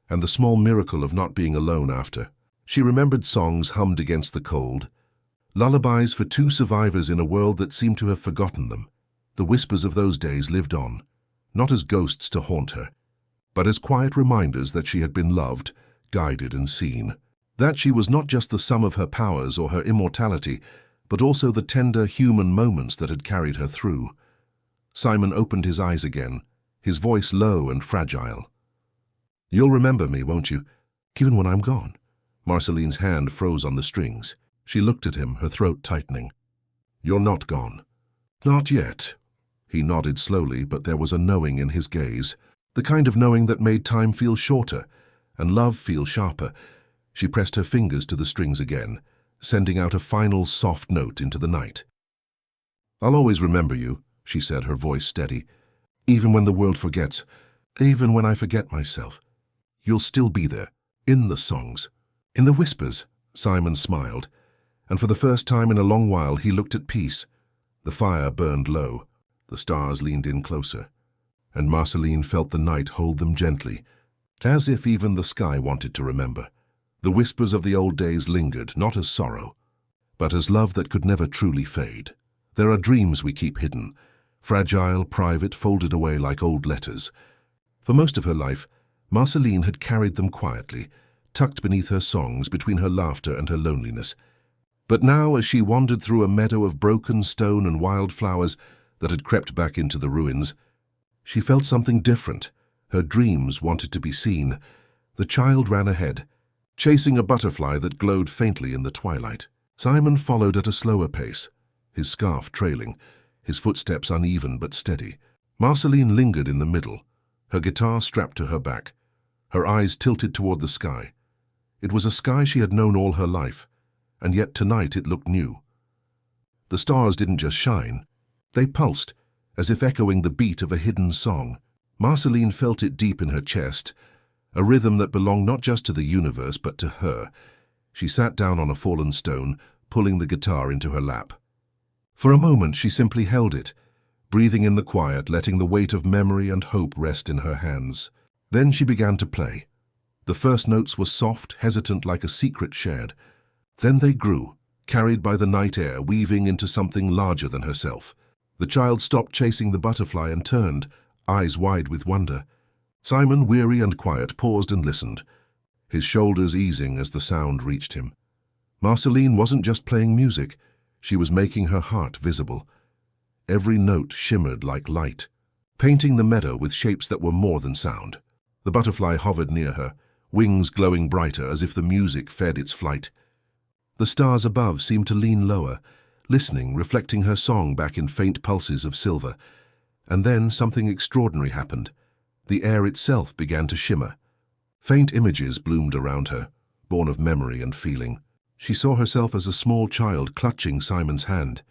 and the small miracle of not being alone after. She remembered songs hummed against the cold, lullabies for two survivors in a world that seemed to have forgotten them. The whispers of those days lived on, not as ghosts to haunt her, but as quiet reminders that she had been loved, guided, and seen. That she was not just the sum of her powers or her immortality, but also the tender human moments that had carried her through. Simon opened his eyes again, his voice low and fragile. "You'll remember me, won't you, even when I'm gone?" Marceline's hand froze on the strings. She looked at him, her throat tightening. "You're not gone." "Not yet." He nodded slowly, but there was a knowing in his gaze, the kind of knowing that made time feel shorter and love feel sharper. She pressed her fingers to the strings again, sending out a final soft note into the night. "I'll always remember you," she said, her voice steady. "Even when the world forgets, even when I forget myself, you'll still be there, in the songs, in the whispers." Simon smiled, and for the first time in a long while he looked at peace. The fire burned low, the stars leaned in closer, and Marceline felt the night hold them gently, as if even the sky wanted to remember. The whispers of the old days lingered, not as sorrow, but as love that could never truly fade. There are dreams we keep hidden, fragile, private, folded away like old letters. For most of her life, Marceline had carried them quietly, tucked beneath her songs, between her laughter and her loneliness. But now, as she wandered through a meadow of broken stone and wildflowers that had crept back into the ruins, she felt something different. Her dreams wanted to be seen. The child ran ahead, chasing a butterfly that glowed faintly in the twilight. Simon followed at a slower pace, his scarf trailing, his footsteps uneven but steady. Marceline lingered in the middle, her guitar strapped to her back, her eyes tilted toward the sky. It was a sky she had known all her life, and yet tonight it looked new. The stars didn't just shine, they pulsed, as if echoing the beat of a hidden song. Marceline felt it deep in her chest, a rhythm that belonged not just to the universe but to her. She sat down on a fallen stone, pulling the guitar into her lap. For a moment she simply held it, breathing in the quiet, letting the weight of memory and hope rest in her hands. Then she began to play. The first notes were soft, hesitant, like a secret shared. Then they grew, carried by the night air, weaving into something larger than herself. The child stopped chasing the butterfly and turned, eyes wide with wonder. Simon, weary and quiet, paused and listened, his shoulders easing as the sound reached him. Marceline wasn't just playing music, she was making her heart visible. Every note shimmered like light, painting the meadow with shapes that were more than sound. The butterfly hovered near her, wings glowing brighter as if the music fed its flight. The stars above seemed to lean lower, listening, reflecting her song back in faint pulses of silver. And then something extraordinary happened. The air itself began to shimmer. Faint images bloomed around her, born of memory and feeling. She saw herself as a small child clutching Simon's hand.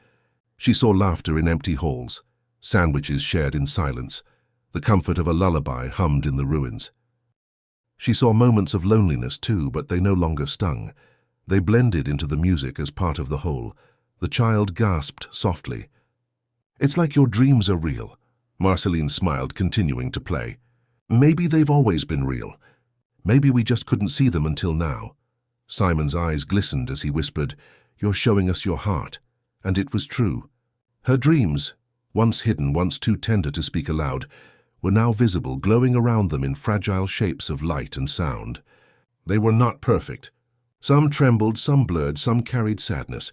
She saw laughter in empty halls, sandwiches shared in silence, the comfort of a lullaby hummed in the ruins. She saw moments of loneliness too, but they no longer stung. They blended into the music as part of the whole. The child gasped softly. "It's like your dreams are real." Marceline smiled, continuing to play. "Maybe they've always been real. Maybe we just couldn't see them until now." Simon's eyes glistened as he whispered, "You're showing us your heart." And it was true. Her dreams, once hidden, once too tender to speak aloud, were now visible, glowing around them in fragile shapes of light and sound. They were not perfect. Some trembled, some blurred, some carried sadness.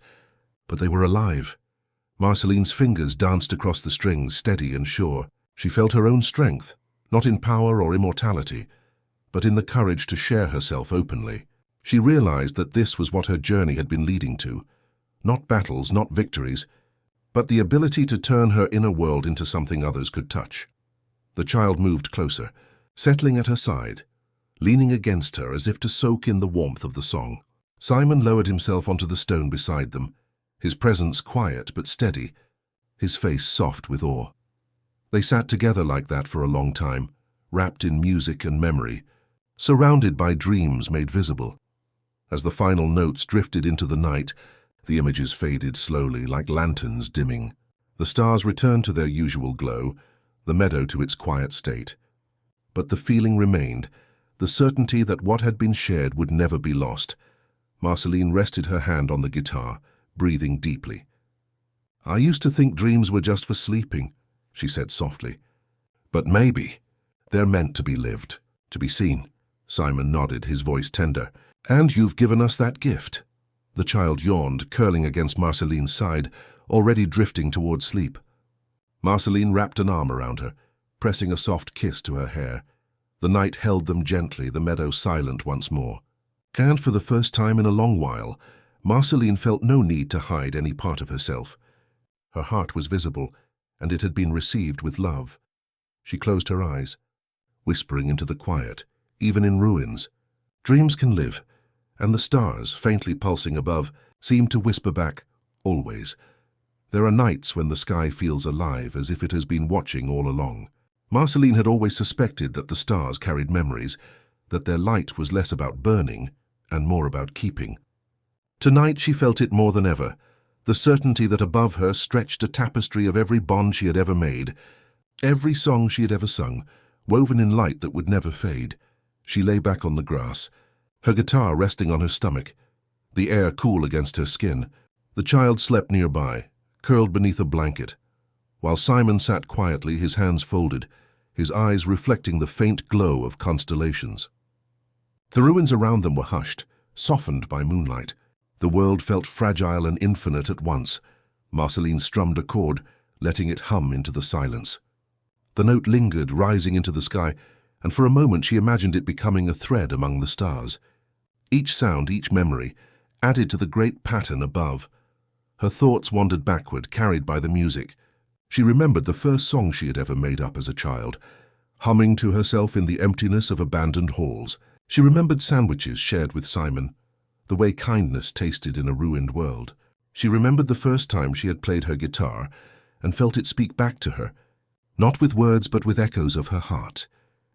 But they were alive. Marceline's fingers danced across the strings, steady and sure. She felt her own strength, not in power or immortality, but in the courage to share herself openly. She realized that this was what her journey had been leading to. Not battles, not victories, but the ability to turn her inner world into something others could touch. The child moved closer, settling at her side, leaning against her as if to soak in the warmth of the song. Simon lowered himself onto the stone beside them, his presence quiet but steady, his face soft with awe. They sat together like that for a long time, wrapped in music and memory, surrounded by dreams made visible. As the final notes drifted into the night, the images faded slowly, like lanterns dimming. The stars returned to their usual glow, the meadow to its quiet state. But the feeling remained, the certainty that what had been shared would never be lost. Marceline rested her hand on the guitar, breathing deeply. "I used to think dreams were just for sleeping," she said softly. "But maybe they're meant to be lived, to be seen." Simon nodded, his voice tender. "And you've given us that gift." The child yawned, curling against Marceline's side, already drifting toward sleep. Marceline wrapped an arm around her, pressing a soft kiss to her hair. The night held them gently, the meadow silent once more. And for the first time in a long while, Marceline felt no need to hide any part of herself. Her heart was visible, and it had been received with love. She closed her eyes, whispering into the quiet, even in ruins. Dreams can live, and the stars, faintly pulsing above, seem to whisper back, always. There are nights when the sky feels alive, as if it has been watching all along. Marceline had always suspected that the stars carried memories, that their light was less about burning and more about keeping. Tonight she felt it more than ever, the certainty that above her stretched a tapestry of every bond she had ever made, every song she had ever sung, woven in light that would never fade. She lay back on the grass, her guitar resting on her stomach, the air cool against her skin. The child slept nearby, curled beneath a blanket, while Simon sat quietly, his hands folded, his eyes reflecting the faint glow of constellations. The ruins around them were hushed, softened by moonlight. The world felt fragile and infinite at once. Marceline strummed a chord, letting it hum into the silence. The note lingered, rising into the sky, and for a moment she imagined it becoming a thread among the stars. Each sound, each memory, added to the great pattern above. Her thoughts wandered backward, carried by the music. She remembered the first song she had ever made up as a child, humming to herself in the emptiness of abandoned halls. She remembered sandwiches shared with Simon, the way kindness tasted in a ruined world. She remembered the first time she had played her guitar and felt it speak back to her, not with words but with echoes of her heart.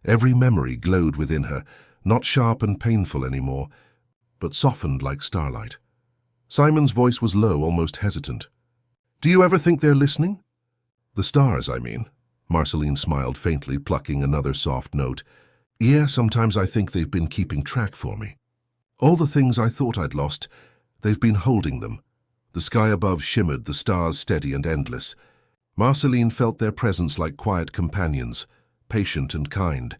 Every memory glowed within her, not sharp and painful anymore, but softened like starlight. Simon's voice was low, almost hesitant. "Do you ever think they're listening?" "The stars, I mean." Marceline smiled faintly, plucking another soft note. "Yeah, sometimes I think they've been keeping track for me. All the things I thought I'd lost, they've been holding them." The sky above shimmered, the stars steady and endless. Marceline felt their presence like quiet companions, patient and kind.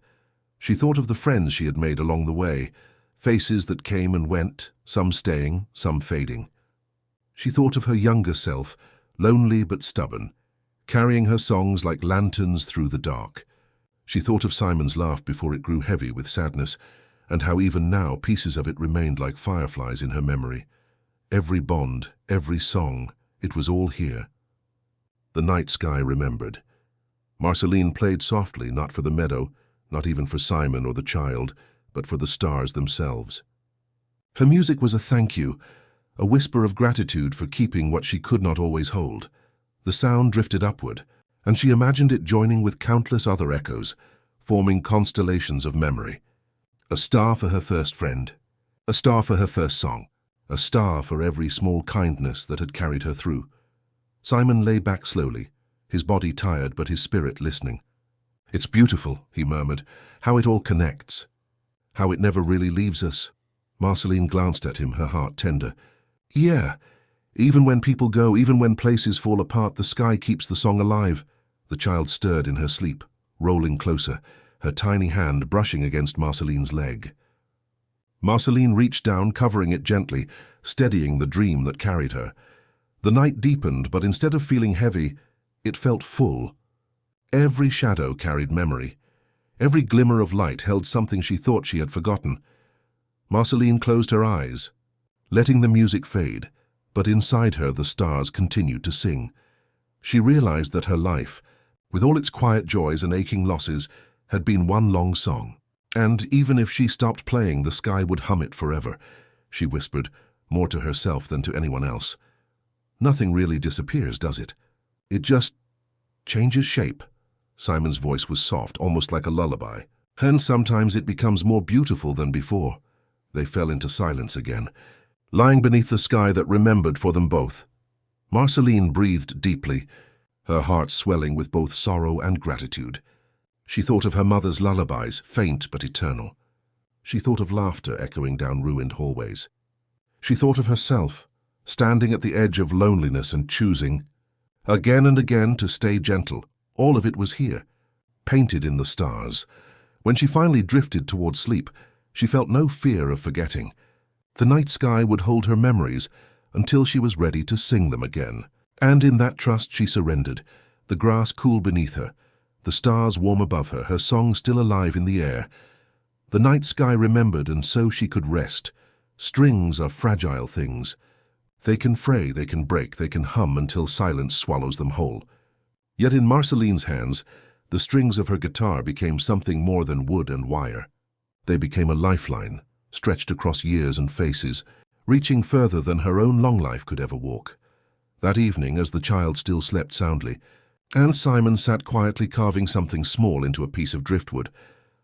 She thought of the friends she had made along the way, faces that came and went, some staying, some fading. She thought of her younger self, lonely but stubborn, carrying her songs like lanterns through the dark. She thought of Simon's laugh before it grew heavy with sadness, and how even now pieces of it remained like fireflies in her memory. Every bond, every song, it was all here. The night sky remembered. Marceline played softly, not for the meadow, not even for Simon or the child, but for the stars themselves. Her music was a thank you, a whisper of gratitude for keeping what she could not always hold. The sound drifted upward, and she imagined it joining with countless other echoes, forming constellations of memory. A star for her first friend, a star for her first song, a star for every small kindness that had carried her through. Simon lay back slowly, his body tired but his spirit listening. "It's beautiful," he murmured, "how it all connects, how it never really leaves us." Marceline glanced at him, her heart tender. "Yeah, even when people go, even when places fall apart, the sky keeps the song alive." The child stirred in her sleep, rolling closer, her tiny hand brushing against Marceline's leg. Marceline reached down, covering it gently, steadying the dream that carried her. The night deepened, but instead of feeling heavy, it felt full. Every shadow carried memory. Every glimmer of light held something she thought she had forgotten. Marceline closed her eyes, letting the music fade, but inside her the stars continued to sing. She realized that her life, with all its quiet joys and aching losses, had been one long song. And even if she stopped playing, the sky would hum it forever, she whispered, more to herself than to anyone else. Nothing really disappears, does it? It just changes shape. Simon's voice was soft, almost like a lullaby. And sometimes it becomes more beautiful than before. They fell into silence again, lying beneath the sky that remembered for them both. Marceline breathed deeply, her heart swelling with both sorrow and gratitude. She thought of her mother's lullabies, faint but eternal. She thought of laughter echoing down ruined hallways. She thought of herself, standing at the edge of loneliness and choosing, again and again, to stay gentle. All of it was here, painted in the stars. When she finally drifted toward sleep, she felt no fear of forgetting. The night sky would hold her memories until she was ready to sing them again. And in that trust she surrendered, the grass cool beneath her, the stars warm above her, her song still alive in the air. The night sky remembered, and so she could rest. Strings are fragile things. They can fray, they can break, they can hum until silence swallows them whole. Yet in Marceline's hands, the strings of her guitar became something more than wood and wire. They became a lifeline, stretched across years and faces, reaching further than her own long life could ever walk. That evening, as the child still slept soundly, and Simon sat quietly carving something small into a piece of driftwood,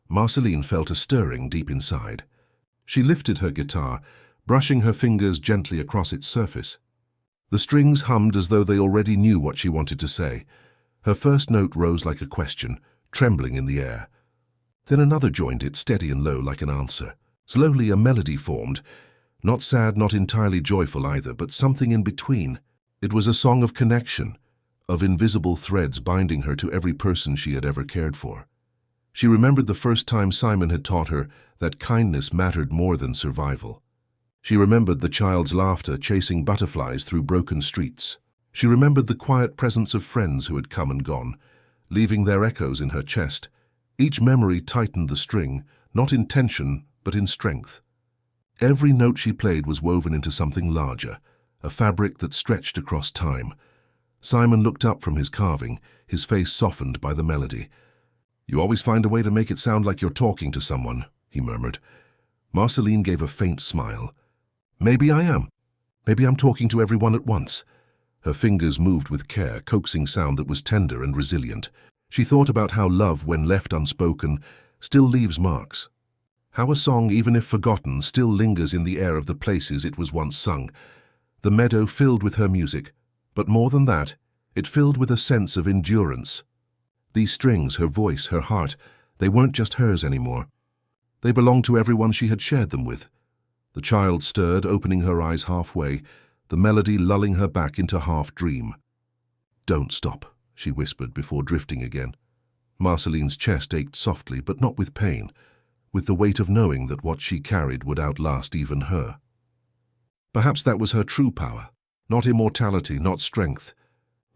Marceline felt a stirring deep inside. She lifted her guitar, brushing her fingers gently across its surface. The strings hummed as though they already knew what she wanted to say. Her first note rose like a question, trembling in the air. Then another joined it, steady and low like an answer. Slowly a melody formed, not sad, not entirely joyful either, but something in between. It was a song of connection, of invisible threads binding her to every person she had ever cared for. She remembered the first time Simon had taught her that kindness mattered more than survival. She remembered the child's laughter chasing butterflies through broken streets. She remembered the quiet presence of friends who had come and gone, leaving their echoes in her chest. Each memory tightened the string, not in tension, but in strength. Every note she played was woven into something larger, a fabric that stretched across time. Simon looked up from his carving, his face softened by the melody. "You always find a way to make it sound like you're talking to someone," he murmured. Marceline gave a faint smile. "Maybe I am. Maybe I'm talking to everyone at once." Her fingers moved with care, coaxing sound that was tender and resilient. She thought about how love, when left unspoken, still leaves marks. How a song, even if forgotten, still lingers in the air of the places it was once sung. The meadow filled with her music, but more than that, it filled with a sense of endurance. These strings, her voice, her heart, they weren't just hers anymore. They belonged to everyone she had shared them with. The child stirred, opening her eyes halfway, the melody lulling her back into half-dream. "Don't stop," she whispered before drifting again. Marceline's chest ached softly, but not with pain, with the weight of knowing that what she carried would outlast even her. Perhaps that was her true power, not immortality, not strength,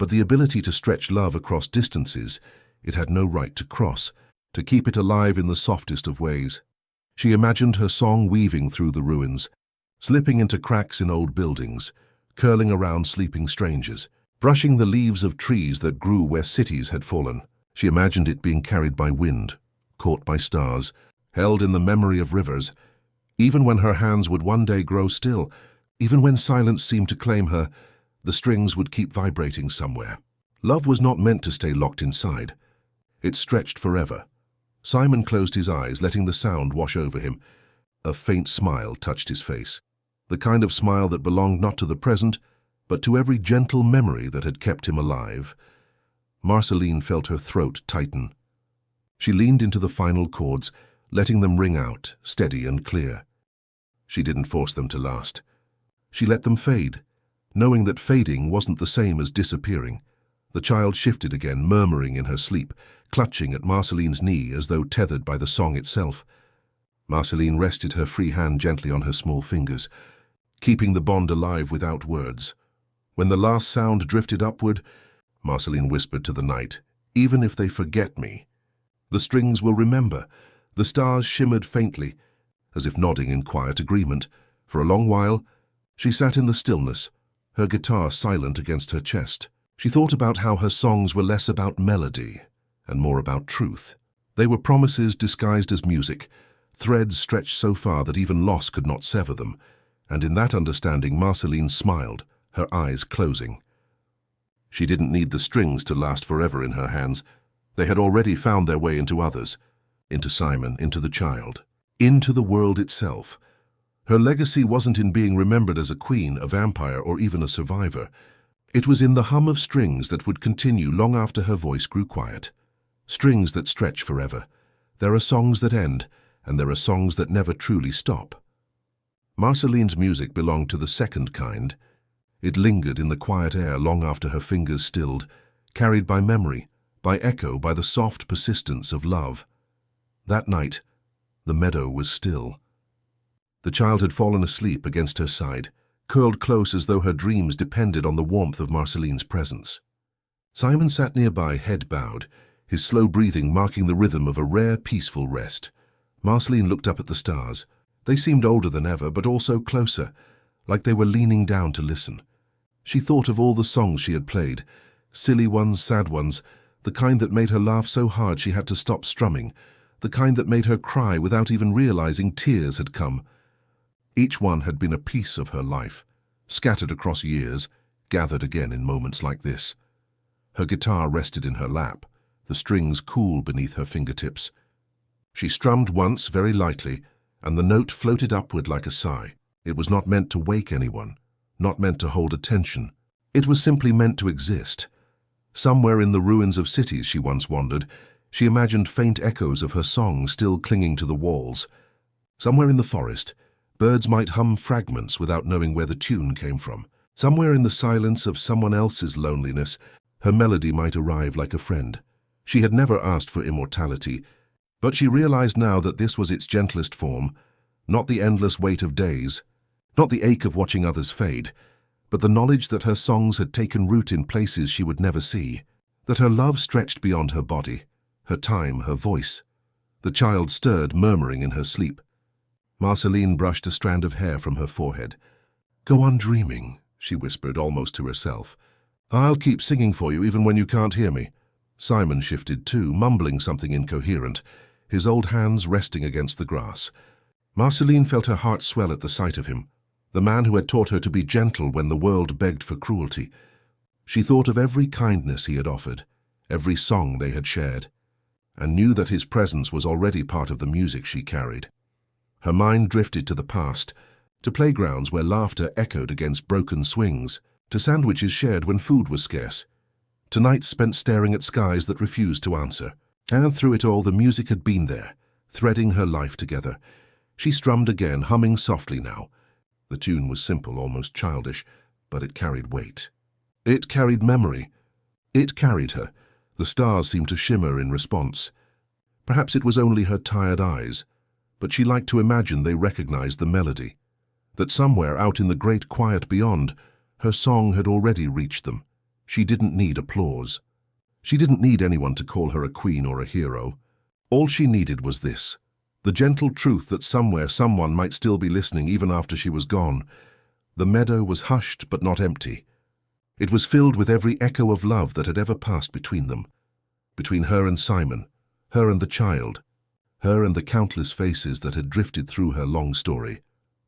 But the ability to stretch love across distances it had no right to cross, to keep it alive in the softest of ways. She imagined her song weaving through the ruins, slipping into cracks in old buildings, curling around sleeping strangers, brushing the leaves of trees that grew where cities had fallen. She imagined it being carried by wind, caught by stars, held in the memory of rivers, even when her hands would one day grow still, even when silence seemed to claim her, the strings would keep vibrating somewhere. Love was not meant to stay locked inside. It stretched forever. Simon closed his eyes, letting the sound wash over him. A faint smile touched his face, the kind of smile that belonged not to the present, but to every gentle memory that had kept him alive. Marceline felt her throat tighten. She leaned into the final chords, letting them ring out, steady and clear. She didn't force them to last. She let them fade, knowing that fading wasn't the same as disappearing. The child shifted again, murmuring in her sleep, clutching at Marceline's knee as though tethered by the song itself. Marceline rested her free hand gently on her small fingers, keeping the bond alive without words. When the last sound drifted upward, Marceline whispered to the night, "Even if they forget me, the strings will remember." The stars shimmered faintly, as if nodding in quiet agreement. For a long while, she sat in the stillness, her guitar silent against her chest. She thought about how her songs were less about melody and more about truth. They were promises disguised as music, threads stretched so far that even loss could not sever them, and in that understanding Marceline smiled, her eyes closing. She didn't need the strings to last forever in her hands. They had already found their way into others, into Simon, into the child, into the world itself. Her legacy wasn't in being remembered as a queen, a vampire, or even a survivor. It was in the hum of strings that would continue long after her voice grew quiet. Strings that stretch forever. There are songs that end, and there are songs that never truly stop. Marceline's music belonged to the second kind. It lingered in the quiet air long after her fingers stilled, carried by memory, by echo, by the soft persistence of love. That night, the meadow was still. The child had fallen asleep against her side, curled close as though her dreams depended on the warmth of Marceline's presence. Simon sat nearby, head bowed, his slow breathing marking the rhythm of a rare, peaceful rest. Marceline looked up at the stars. They seemed older than ever, but also closer, like they were leaning down to listen. She thought of all the songs she had played, silly ones, sad ones, the kind that made her laugh so hard she had to stop strumming, the kind that made her cry without even realizing tears had come. Each one had been a piece of her life, scattered across years, gathered again in moments like this. Her guitar rested in her lap, the strings cool beneath her fingertips. She strummed once very lightly, and the note floated upward like a sigh. It was not meant to wake anyone, not meant to hold attention. It was simply meant to exist. Somewhere in the ruins of cities she once wandered, she imagined faint echoes of her song still clinging to the walls. Somewhere in the forest, birds might hum fragments without knowing where the tune came from. Somewhere in the silence of someone else's loneliness, her melody might arrive like a friend. She had never asked for immortality, but she realized now that this was its gentlest form, not the endless weight of days, not the ache of watching others fade, but the knowledge that her songs had taken root in places she would never see, that her love stretched beyond her body, her time, her voice. The child stirred, murmuring in her sleep. Marceline brushed a strand of hair from her forehead. "Go on dreaming," she whispered, almost to herself. "I'll keep singing for you even when you can't hear me." Simon shifted too, mumbling something incoherent, his old hands resting against the grass. Marceline felt her heart swell at the sight of him, the man who had taught her to be gentle when the world begged for cruelty. She thought of every kindness he had offered, every song they had shared, and knew that his presence was already part of the music she carried. Her mind drifted to the past, to playgrounds where laughter echoed against broken swings, to sandwiches shared when food was scarce, to nights spent staring at skies that refused to answer. And through it all the music had been there, threading her life together. She strummed again, humming softly now. The tune was simple, almost childish, but it carried weight. It carried memory. It carried her. The stars seemed to shimmer in response. Perhaps it was only her tired eyes, but she liked to imagine they recognized the melody, that somewhere out in the great quiet beyond, her song had already reached them. She didn't need applause. She didn't need anyone to call her a queen or a hero. All she needed was this, the gentle truth that somewhere someone might still be listening even after she was gone. The meadow was hushed but not empty. It was filled with every echo of love that had ever passed between them. Between her and Simon, her and the child, her and the countless faces that had drifted through her long story.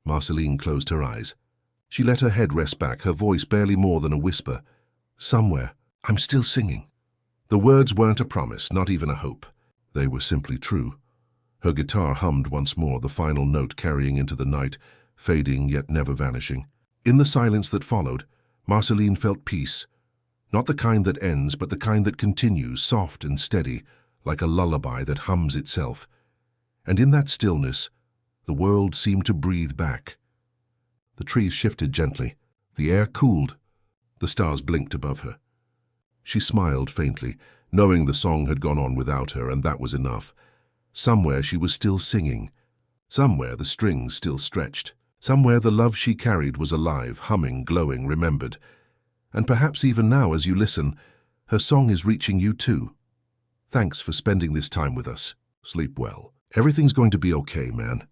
Marceline closed her eyes. She let her head rest back, her voice barely more than a whisper. Somewhere, I'm still singing. The words weren't a promise, not even a hope. They were simply true. Her guitar hummed once more, the final note carrying into the night, fading yet never vanishing. In the silence that followed, Marceline felt peace. Not the kind that ends, but the kind that continues, soft and steady, like a lullaby that hums itself. And in that stillness, the world seemed to breathe back. The trees shifted gently. The air cooled. The stars blinked above her. She smiled faintly, knowing the song had gone on without her, and that was enough. Somewhere she was still singing. Somewhere the strings still stretched. Somewhere the love she carried was alive, humming, glowing, remembered. And perhaps even now, as you listen, her song is reaching you too. Thanks for spending this time with us. Sleep well. Everything's going to be okay, man.